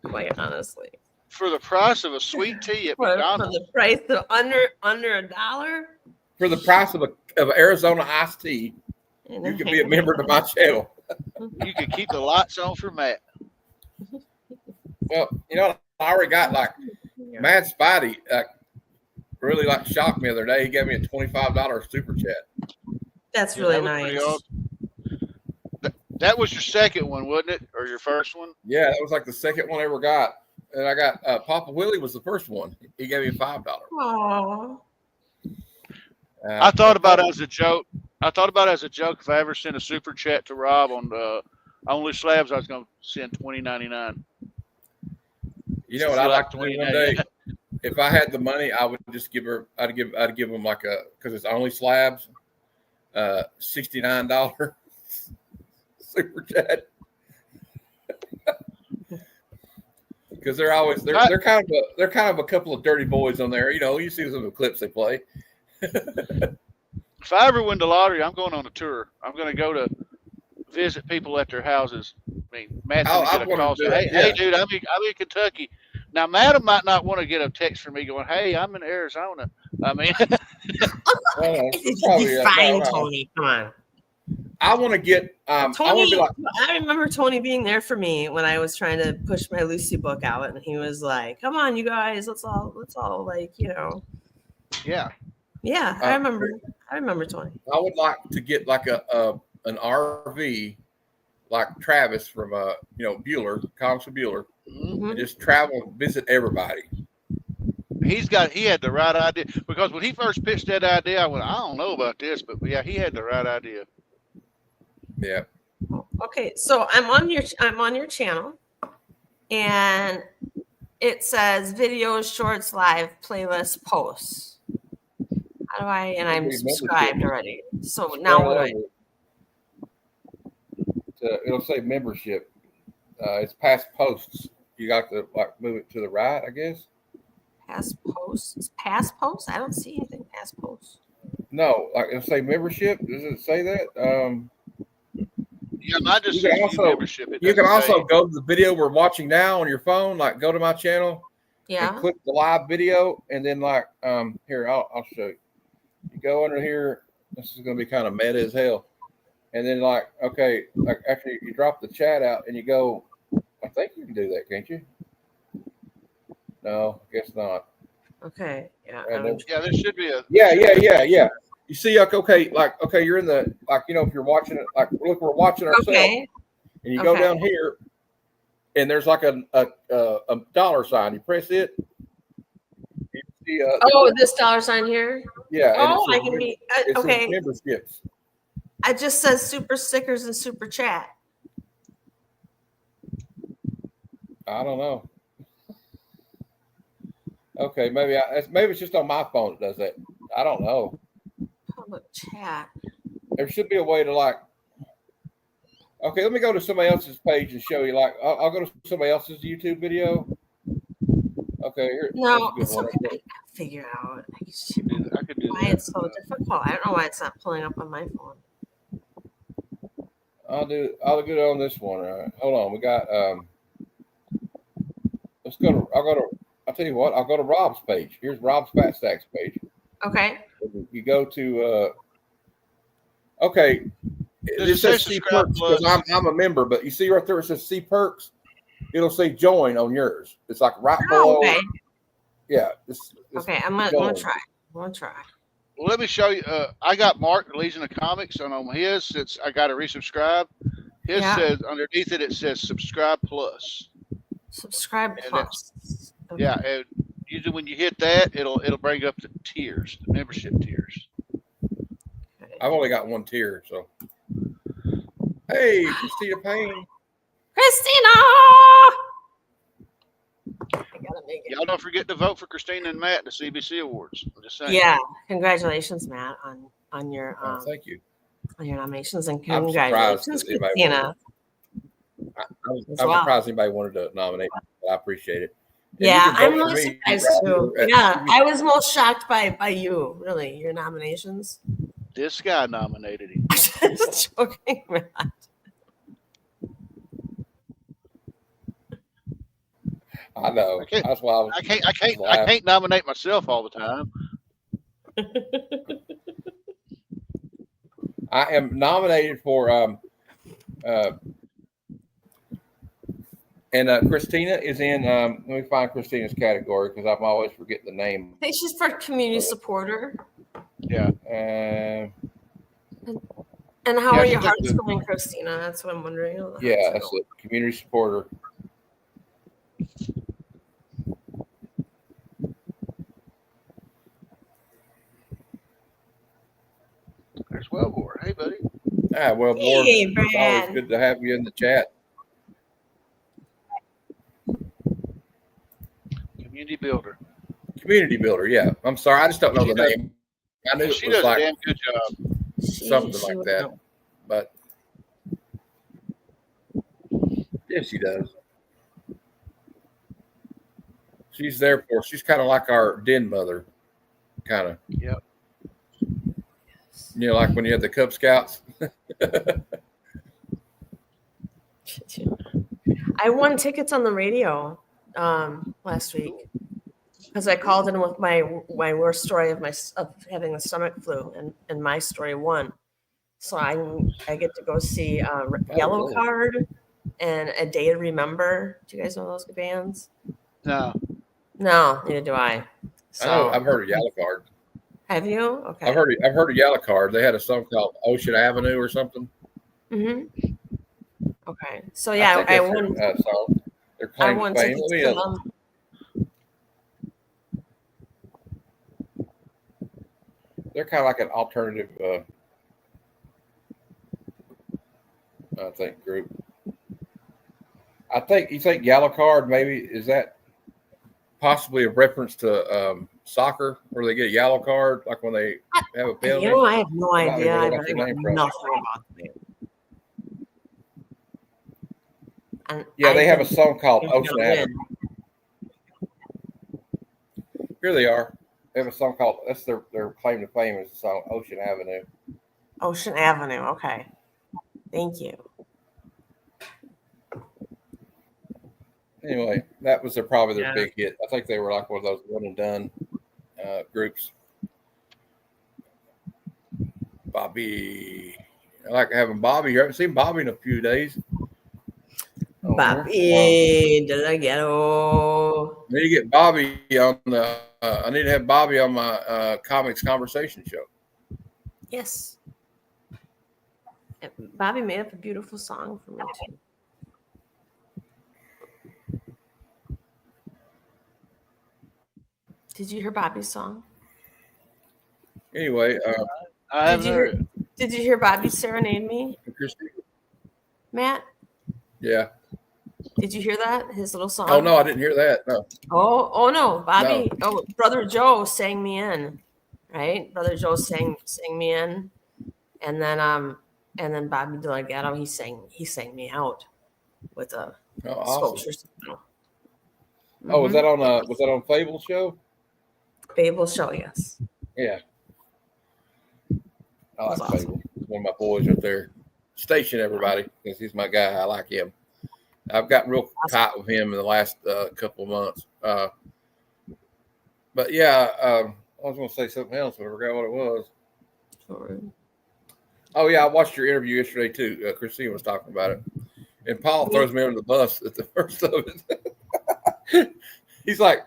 Quite honestly.
For the price of a sweet tea at McDonald's.
For the price of under $1.
For the price of Arizona iced tea, you can be a member of my channel.
You can keep the lights on for Matt.
Well, I already got like Mad Spidey. Really shocked me the other day. He gave me a $25 super chat.
That's really nice.
That was your second one, wasn't it, or your first one?
Yeah, that was like the second one I ever got. And I got Papa Willie was the first one. He gave me $5.
Aww.
I thought about it as a joke. If I ever sent a super chat to Rob on Only Slabs, I was going to send $20.99.
You know what I'd like to do one day? If I had the money, I would just give her. I'd give them like because it's Only Slabs, $69 super chat. Because they're kind of a couple of dirty boys on there. You see some of the clips they play.
If I ever win the lottery, I'm going on a tour. I'm going to go to visit people at their houses. I mean, Matt's going to get a call. Hey, dude, I'm in Kentucky. Now, Matt might not want to get a text from me going, "Hey, I'm in Arizona." I mean,
fine, Tony. Come on.
I want to get.
Tony, I remember Tony being there for me when I was trying to push my Lucy book out, and he was like, "Come on, you guys, let's all like,
Yeah.
Yeah, I remember. I remember Tony.
I would like to get like an RV like Travis from Bueller, Comics of Bueller,
Mhm.
and just travel and visit everybody.
He had the right idea, because when he first pitched that idea, I went, I don't know about this, but yeah, he had the right idea.
Yeah.
Okay, so I'm on your channel, and it says videos, shorts, live, playlist, posts. How do I? And I'm subscribed already. So now what do I?
It'll say membership. It's past posts. You got to like move it to the right, I guess.
Past posts. Past posts. I don't see anything past posts.
No, like it'll say membership. Does it say that?
Yeah, mine just
You
says
can
view
also
membership. It
you can
doesn't
also
say-
go to the video we're watching now on your phone. Like go to my channel
Yeah.
and click the live video, and then like here I'll show you. You go under here. This is going to be kind of meta as hell. And then like okay, like after you drop the chat out and you go, I think you can do that, can't you? No, I guess not.
Okay. Yeah.
Yeah, there should be a.
Yeah. You see, like, okay, you're in the, like, if you're watching it, like, look, we're watching ourselves,
Okay.
and you go down here, and there's like a dollar sign. You press it. You see,
this dollar sign here.
yeah. and it
Oh,
says
I can be
it says
okay.
memberships.
It just says super stickers and super chat.
I don't know. Okay, maybe it's just on my phone that does that. I don't know.
Public chat.
There should be a way to like. Okay, let me go to somebody else's page and show you. Like, I'll go to somebody else's YouTube video. Okay, here.
No,
that's
it's
a good
okay.
one.
I can figure out.
I could do
Why
that.
it's so difficult. I don't know why it's not pulling up on my phone.
I'll do it on this one. All right. Hold on. We got I'll tell you what, I'll go to Rob's page. Here's Rob's Fat Stacks page.
Okay.
You go to okay.
Does
It
it say
says see
subscribe
perks
plus?
because I'm a member, but you see right there it says see perks. It'll say join on yours. It's like right below.
Okay.
Yeah.
Okay. I'm gonna try.
Well, let me show you. I got Mark Legion of Comics on his. Since I got to resubscribe. His says underneath it says subscribe plus.
Subscribe
And
plus. Okay.
Yeah, and usually when you hit that, it'll bring up the tiers, the membership tiers.
I've only got one tier, so. Hey, Christina Payne.
Christina! I gotta make it.
Y'all don't forget to vote for Christina and Matt at the CBC Awards. I'm just saying.
Yeah. Congratulations, Matt, on your
Thank you.
on your nominations, and
I'm surprised
congratulations,
that anybody
Christina.
I'm
well.
surprised anybody wanted to nominate me, but I appreciate it. And
Yeah,
you can
I'm
vote for
really
me
surprised
right
too.
here at
Yeah,
CBC.
I was most shocked by you, really, your nominations.
This guy nominated him.
Just joking, Matt.
I know.
I can't-
That's why I was.
I can't nominate myself all the time.
I am nominated for and Christina is in. Let me find Christina's category because I'm always forgetting the name.
I think she's for community supporter.
Yeah.
Uh,
And how
Yeah,
are
she
your
does
hearts
good.
going, Christina? That's what I'm wondering. How the
yeah,
hearts are
that's
going.
it. Community supporter.
There's Wellbore. Hey, buddy.
Well, Lord,
Hey,
it's always
Brad.
good to have you in the chat.
Community builder.
Community builder, yeah. I'm sorry, I just don't know the name. I knew
She
it was
does
like
a damn good job.
something
She
like
would
that,
know.
but yeah, she does. She's there for. She's kind of like our den mother, kind of.
Yep.
You know, like when you had the Cub Scouts.
I won tickets on the radio last week because I called in with my worst story of having the stomach flu, and my story won. So I get to go see Yellow
really?
Card and A Day to Remember. Do you guys know those bands?
No.
No, neither do I.
I know.
So
I've heard of Yellow Card.
Have you? Okay.
I've heard of Yellow Card. They had a song called Ocean Avenue or something.
Mm-hmm. Okay. So yeah,
I think that's their song. Their
I
claim to
won
fame.
tickets
Let
to
me
them.
they're kind of like an alternative, I think, group. You think Yellow Card maybe is that possibly a reference to soccer where they get a yellow card, like when they have a penalty?
I have no idea. I really know nothing about them. And
yeah, they have a song called Ocean Avenue. Here they are. They have a song called, that's their claim to fame is the song Ocean Avenue.
Ocean Avenue. Okay. Thank you.
Anyway, that was probably their big hit. I think they were like one of those one and done groups. Bobby. I like having Bobby. You haven't seen Bobby in a few days.
Bobby de la Ghetto.
I need to get Bobby on the. I need to have Bobby on my comics conversation show.
Yes. Bobby made up a beautiful song for me too. Did you hear Bobby's song?
Anyway,
I haven't heard it.
Did you hear Bobby serenade me, Matt?
Yeah.
Did you hear that? His little song?
Oh no, I didn't hear that. No.
Oh no, Bobby. No. Oh, Brother Joe sang me in, right? Brother Joe sang me in, and then Bobby de la Ghetto, he sang me out with a sculpture.
Mm-hmm. Oh, was that on Fable show?
Fable show, yes.
Yeah. I like Fable. One of my boys up there. Station everybody, because he's my guy. I like him. I've gotten real tight with him in the last couple of months. But yeah, I was going to say something else, but I forgot what it was.
Sorry.
Oh yeah, I watched your interview yesterday too. Christine was talking about it, and Paul throws me under the bus at the first of it. He's like,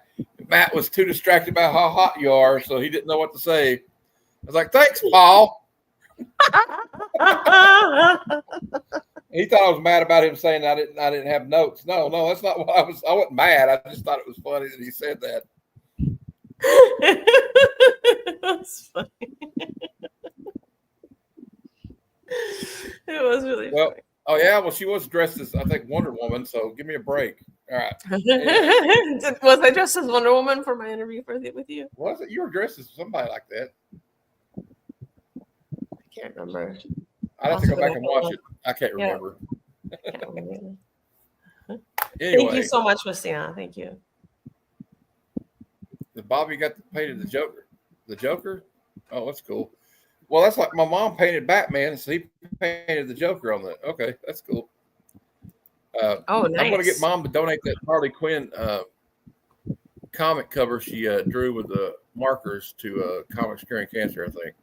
Matt was too distracted by how hot you are, so he didn't know what to say. I was like, thanks, Paul. He thought I was mad about him saying I didn't have notes. No, that's not what I was. I wasn't mad. I just thought it was funny that he said that.
That's funny. It was really funny.
Oh yeah, well she was dressed as I think Wonder Woman, so give me a break. All right.
Was I dressed as Wonder Woman for my interview with you?
Was it? You were dressed as somebody like that.
I can't remember.
I'd have to go back and watch it. I can't remember. Anyway,
thank you so much, Christina. Thank you.
Bobby got painted the Joker. The Joker? Oh, that's cool. Well, that's like my mom painted Batman, so he painted the Joker on that. Okay, that's cool.
Nice.
I'm going to get Mom to donate that Harley Quinn comic cover she drew with the markers to Comics Curing Cancer, I think.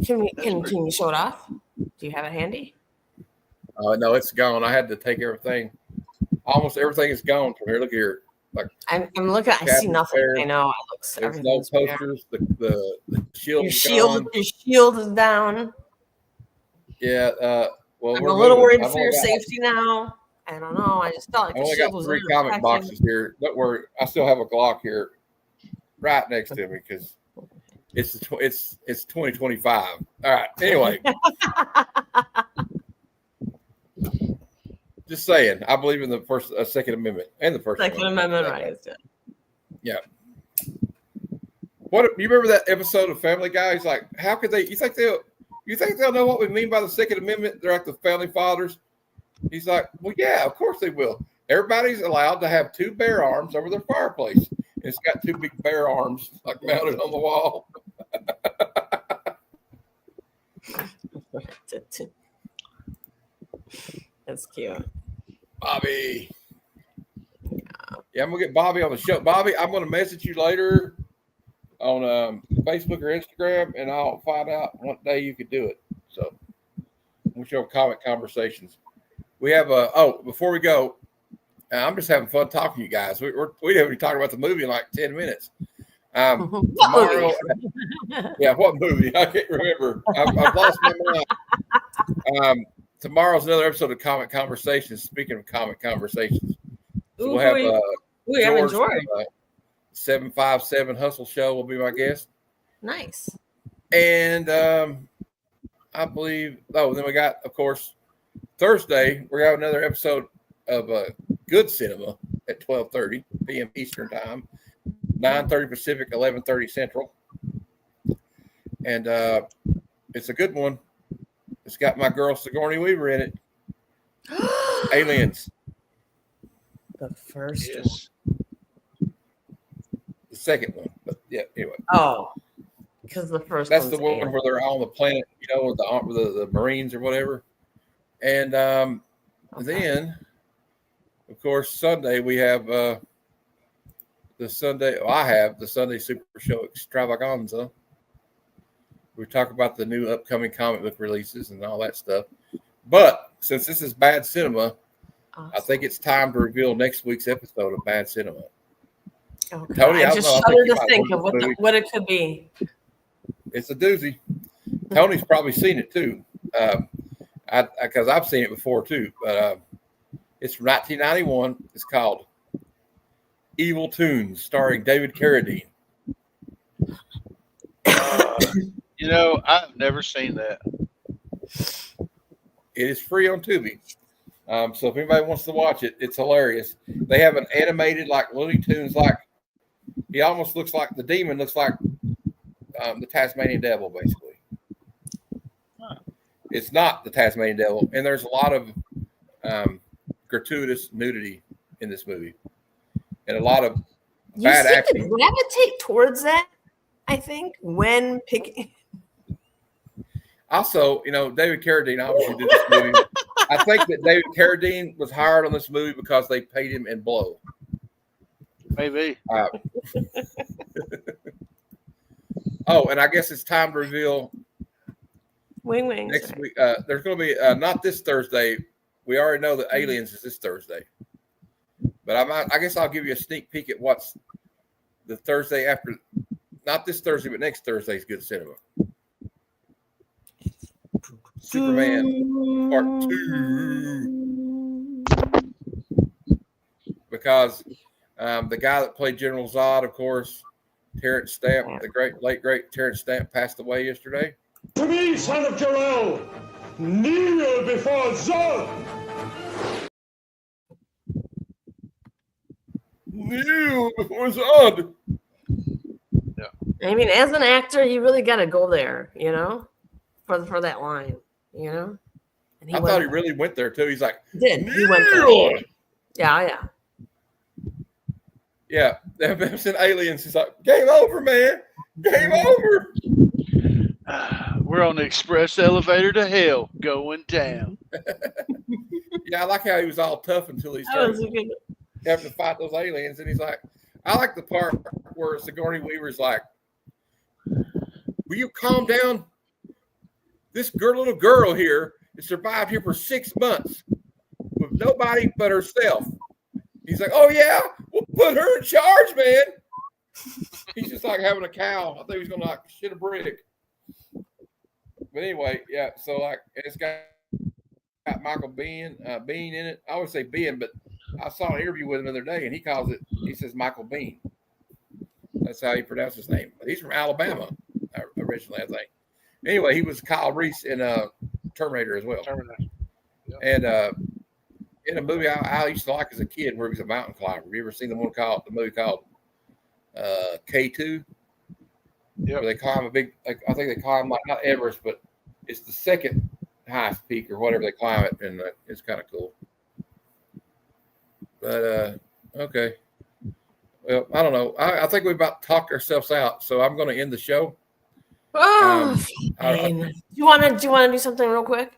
Can you show it off? Do you have it handy?
No, it's gone. I had to take everything. Almost everything is gone from here. Look here. Like
I'm looking. I see nothing.
Fair.
I know.
There's no posters. The shield.
Your shield is down.
Yeah. Well,
I'm a little worried for your safety now. I don't know. I just felt like
I only got 3 comic boxes here. Don't worry. I still have a Glock here, right next to me because it's 2025. All right. Anyway. Just saying, I believe in the Second Amendment and the First
Amendment, right?
Yeah. What you remember that episode of Family Guy? He's like, how could they? You think they'll know what we mean by the Second Amendment? They're like the founding fathers. He's like, well, yeah, of course they will. Everybody's allowed to have 2 bear arms over their fireplace. And it's got 2 big bear arms like mounted on the wall.
That's cute.
Bobby. Yeah, I'm going to get Bobby on the show. Bobby, I'm going to message you later on Facebook or Instagram, and I'll find out what day you could do it. So we'll show comic conversations. We have before we go, I'm just having fun talking to you guys. We haven't even talked about the movie in like 10 minutes. Tomorrow, yeah, what movie? I can't remember. I've lost my mind. Tomorrow's another episode of Comic Conversations. Speaking of Comic Conversations, so we'll have George from 757 Hustle Show will be my guest.
Nice.
And I believe, then we got, of course, Thursday, we're going to have another episode of Good Cinema at 12:30 p.m. Eastern Time, 9:30 Pacific, 11:30 Central. And it's a good one. It's got my girl Sigourney Weaver in it. Aliens.
The first one.
The second one. But yeah, anyway.
Oh, because the first
that's
one's
the one where they're on the planet, with the Marines or whatever. And then, of course, Sunday we have I have the Sunday Super Show Extravaganza. We talk about the new upcoming comic book releases and all that stuff. But since this is Bad Cinema, awesome. I think it's time to reveal next week's episode of Bad Cinema.
Okay. Tony, I just shudder to think of what it could be.
It's a doozy. Tony's probably seen it too, because I've seen it before too. But it's from 1991. It's called Evil Tunes, starring David Carradine.
I've never seen that.
It is free on Tubi. So if anybody wants to watch it, it's hilarious. They have an animated like Looney Tunes, like he almost looks like the demon looks like the Tasmanian Devil, basically. Huh. It's not the Tasmanian Devil, and there's a lot of gratuitous nudity in this movie, and a lot of bad acting.
You gravitate towards that, I think, when picking.
Also, David Carradine obviously did this movie. I think that David Carradine was hired on this movie because they paid him in blow.
Maybe.
And I guess it's time to reveal.
Wing.
Next week, there's going to be not this Thursday. We already know that Aliens is this Thursday, but I guess I'll give you a sneak peek at what's the Thursday after. Not this Thursday, but next Thursday's Good Cinema. Superman Part 2. Because the guy that played General Zod, of course, Terrence Stamp, the late great Terrence Stamp, passed away yesterday.
To me, son of Jor-El, kneel before Zod.
Kneel before Zod.
Yeah. I mean, as an actor, you really got to go there, for that line, And
I thought he really went there too. He's like,
he went there. Yeah.
Yeah, they've seen Aliens. He's like, game over, man. Game over.
We're on the express elevator to hell going down.
Yeah, I like how he was all tough until he started having to fight those aliens. And he's like, I like the part where Sigourney Weaver's like, will you calm down? This little girl here has survived here for 6 months with nobody but herself. He's like, oh, yeah, we'll put her in charge, man. He's just like having a cow. I think he's going to shit a brick. But anyway, yeah, so it's got Michael Bean in it. I always say Bean, but I saw an interview with him the other day, and he says Michael Bean. That's how he pronounces his name. But he's from Alabama originally, I think. Anyway, he was Kyle Reese in Terminator as well. Yep. And in a movie I used to like as a kid where he was a mountain climber. Have you ever seen the movie called K2? Yeah. Where they climb a big, I think they climb not Everest, but it's the second highest peak or whatever they climb it, and it's kind of cool. But okay. Well, I don't know. I think we about talked ourselves out, so I'm going to end the show.
Oh, do you want to do something real quick?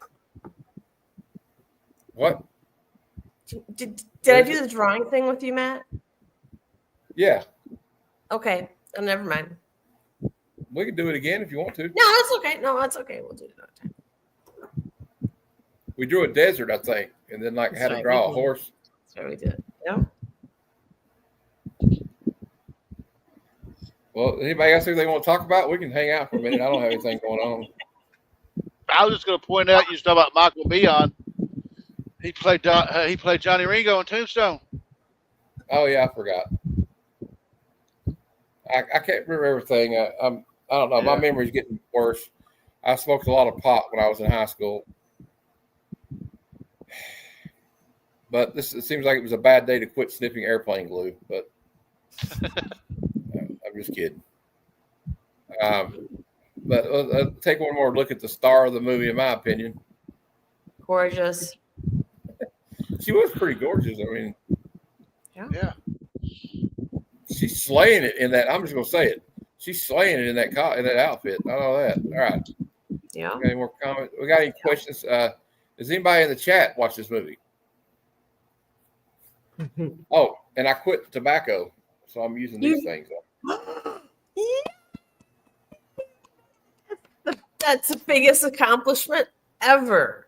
What?
Did I do the drawing thing with you, Matt?
Yeah.
Okay. Oh, never mind.
We can do it again if you want to.
No, that's okay. We'll do it another time.
We drew a desert, I think, and then had to draw a horse.
That's what we did. Yeah.
Well, anybody else think they want to talk about? We can hang out for a minute. I don't have anything going on.
I was just going to point out you was talking about Michael Bion. He played Johnny Ringo in Tombstone.
Oh yeah, I forgot. I can't remember everything. I don't know. My memory's getting worse. I smoked a lot of pot when I was in high school, but it seems like it was a bad day to quit sniffing airplane glue. But I'm just kidding. But take one more look at the star of the movie, in my opinion.
Gorgeous.
She was pretty gorgeous. I mean,
Yeah.
she's slaying it in that. I'm just gonna say it. She's slaying it in that outfit. I know that. All right.
Yeah.
Got any more comments? We got any questions? Does anybody in the chat watch this movie? Oh, and I quit tobacco, so I'm using these things.
That's the biggest accomplishment ever.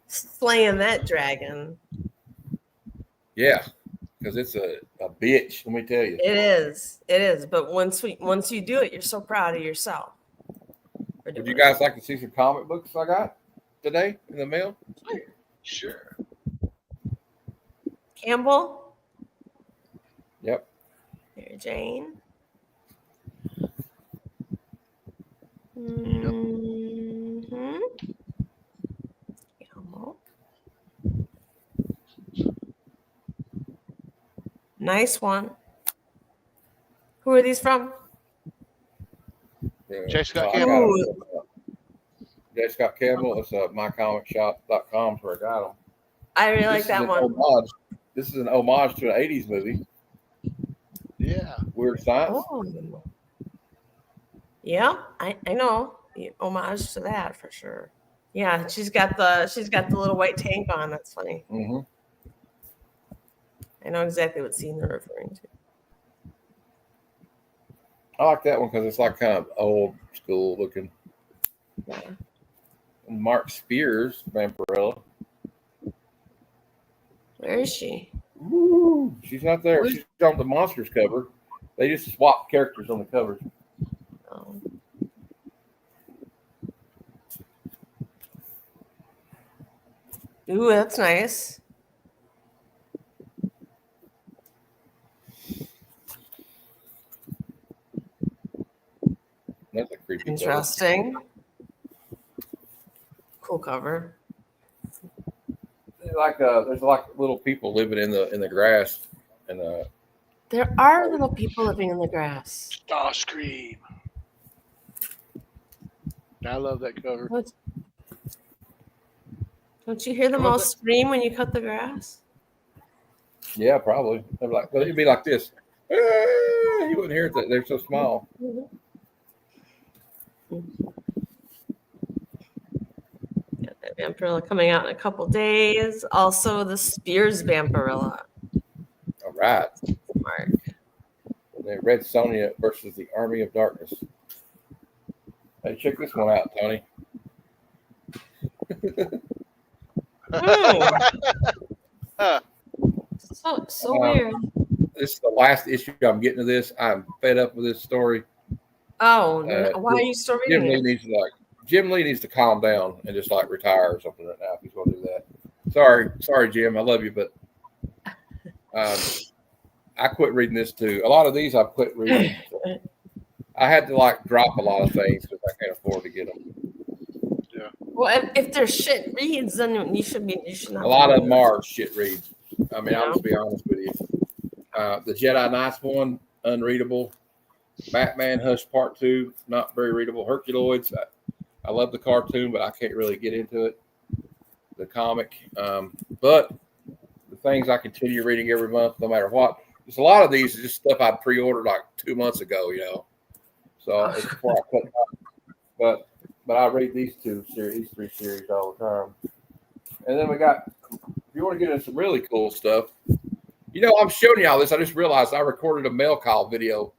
Slaying that dragon.
Yeah, because it's a bitch. Let me tell you.
It is. It is. But once you do it, you're so proud of yourself.
Would you guys like to see some comic books I got today in the mail?
Sure.
Campbell?
Yep.
Mary Jane. Campbell. Nice one. Who are these from?
J. Scott
Campbell. J. Scott Campbell. It's mycomicshop.com where I got them.
I really like that one.
This is an homage to an 80s movie.
Yeah.
Weird Science.
Oh. Yeah, I know. Homage to that for sure. Yeah, she's got the little white tank on. That's funny.
Mm-hmm.
I know exactly what scene they're referring to.
I like that one because it's like kind of old school looking.
Yeah.
Mark Spears, Vampirella.
Where is she?
Ooh, she's not there. She's on the Monsters cover. They just swap characters on the covers.
Oh. Ooh, that's nice.
That's a creepy
Interesting. Cover. Cool cover.
There's like little people living in the grass, and
there are little people living in the grass.
Starscream. I love that cover.
What? Don't you hear them all scream when you cut the grass?
Yeah, probably. But it'd be like this. You wouldn't hear it. They're so small.
Yeah, that Vampirella coming out in a couple days. Also, the Spears Vampirella.
All right.
Mark.
The Red Sonja versus the Army of Darkness. Hey, check this one out, Tony.
So weird.
This is the last issue I'm getting to this. I'm fed up with this story.
Oh, why are you still reading it?
Jim Lee needs to calm down and just retire or something right now if he's going to do that. Sorry, Jim. I love you, but I quit reading this too. A lot of these I quit reading. So I had to drop a lot of things because I can't afford to get them.
Yeah.
Well, if they're shit reads, then you should not.
A lot of them are shit reads. I mean, I'll just be honest with you. The Jedi Knights one, unreadable. Batman Hush Part 2, not very readable. Herculoids, I love the cartoon, but I can't really get into it. The comic. But the things I continue reading every month, no matter what. There's a lot of these is just stuff I pre-ordered 2 months ago, So it's before I cut out. But I read these three series all the time. And then we got, if you want to get into some really cool stuff, I'm showing you all this. I just realized I recorded a mail call video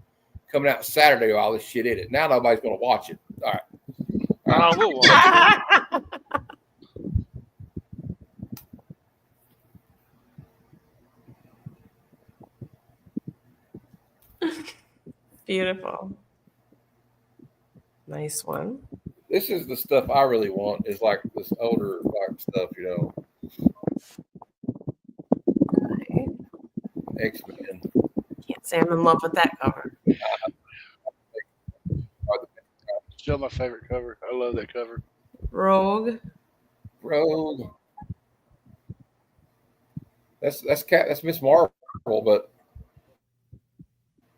coming out Saturday with all this shit in it. Now nobody's going to watch it. All right.
We'll watch
Beautiful. Nice one.
This is the stuff I really want. Is like this older like stuff, you know.
Okay.
X-Men.
Can't say I'm in love with that cover.
Still my favorite cover. I love that cover.
Rogue.
Rogue. That's Miss Marvel, but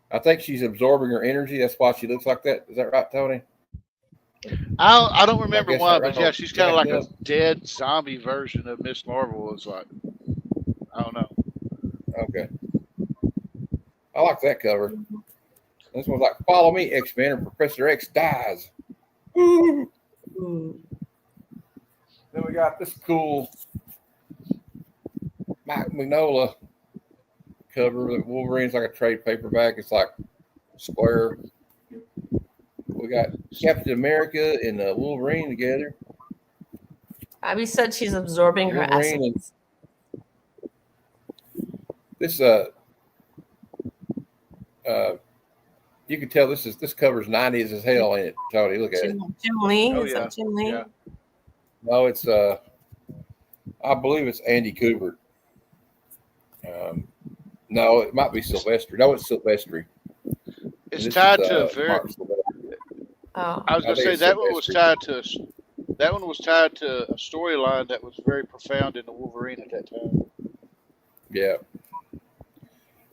I think she's absorbing her energy. That's why she looks like that. Is that right, Tony?
I don't remember
guess
why,
I
but
don't
yeah,
know.
she's kind of like a
Yeah.
dead zombie version of Miss Marvel. It's like, I don't know.
Okay. I like that cover. This one's like, follow me, X-Men, and Professor X dies. Woo!
Ooh.
Then we got this cool Mike Mignola cover. The Wolverine's like a trade paperback. It's like square. We got Captain America and Wolverine together.
Abby said she's absorbing her
Wolverine and
essence.
this you can tell this covers 90s as hell in it, Tony. Look at it.
Jim Lee.
Oh,
Is
yeah.
that Jim Lee?
Yeah.
No, it's I believe it's Andy Kubert. No, it might be Silvestri. No, it's Silvestri.
It's
This
tied
is,
to a very.
Mark Silvestri.
Oh.
I was
I
gonna
think
say
it's
that one was
Silvestri.
tied to. That one was tied to a storyline that was very profound in the Wolverine at that time.
Yeah.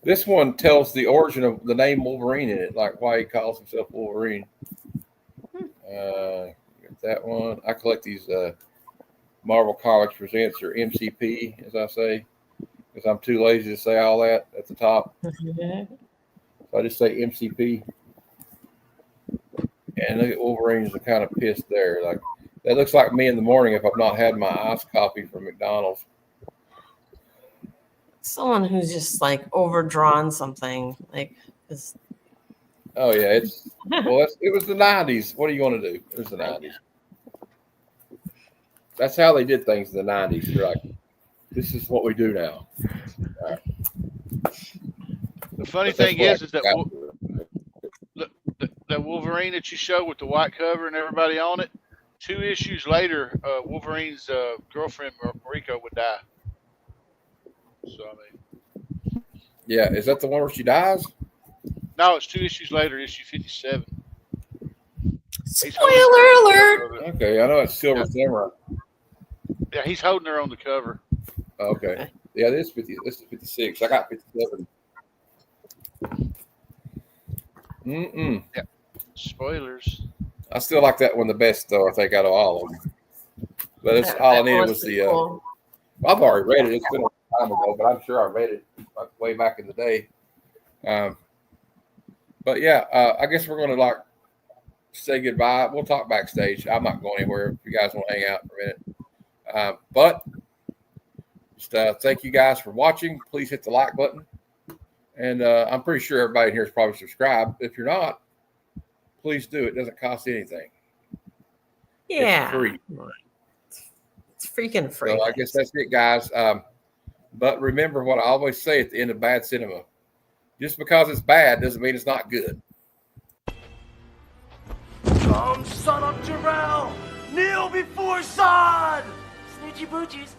This one tells the origin of the name Wolverine in it, like why he calls himself Wolverine. Got that one. I collect these Marvel Comics Presents, or MCP, as I say, because I'm too lazy to say all that at the top. So I just say MCP. And look at Wolverine's kind of pissed there. Like that looks like me in the morning if I've not had my iced coffee from McDonald's.
Someone who's just like overdrawn something. Like this.
Oh yeah, it was the 90s. What are you going to do? It was the 90s. That's how they did things in the 90s. They're like, this is what we do now. All right.
The funny
But that's
thing
what
is that the Wolverine that you showed with the white cover and everybody on it, 2 issues later, Wolverine's girlfriend Mariko would die. So I mean,
Yeah, is that the one where she dies?
no, it's 2 issues later, issue 57.
Spoiler alert!
Okay, I know it's Silver Samurai.
Yeah, he's holding her on the cover.
Okay, yeah, this is 50. This is 56. I got 57.
Yeah. Spoilers.
I still like that one the best, though. I think out of all of them. But it's all I needed was the.
Cool.
I've already read it. It's been a time ago, but I'm sure I read it like way back in the day. But yeah, I guess we're going to like say goodbye. We'll talk backstage. I'm not going anywhere if you guys want to hang out for a minute. But just thank you guys for watching. Please hit the like button. And I'm pretty sure everybody in here is probably subscribed. If you're not, please do. It doesn't cost anything.
Yeah.
It's free.
It's freaking free.
So I guess that's it, guys. But remember what I always say at the end of bad cinema. Just because it's bad doesn't mean it's not good.
Come, son of Jarrell! Kneel before Zod! Snitchy boochies.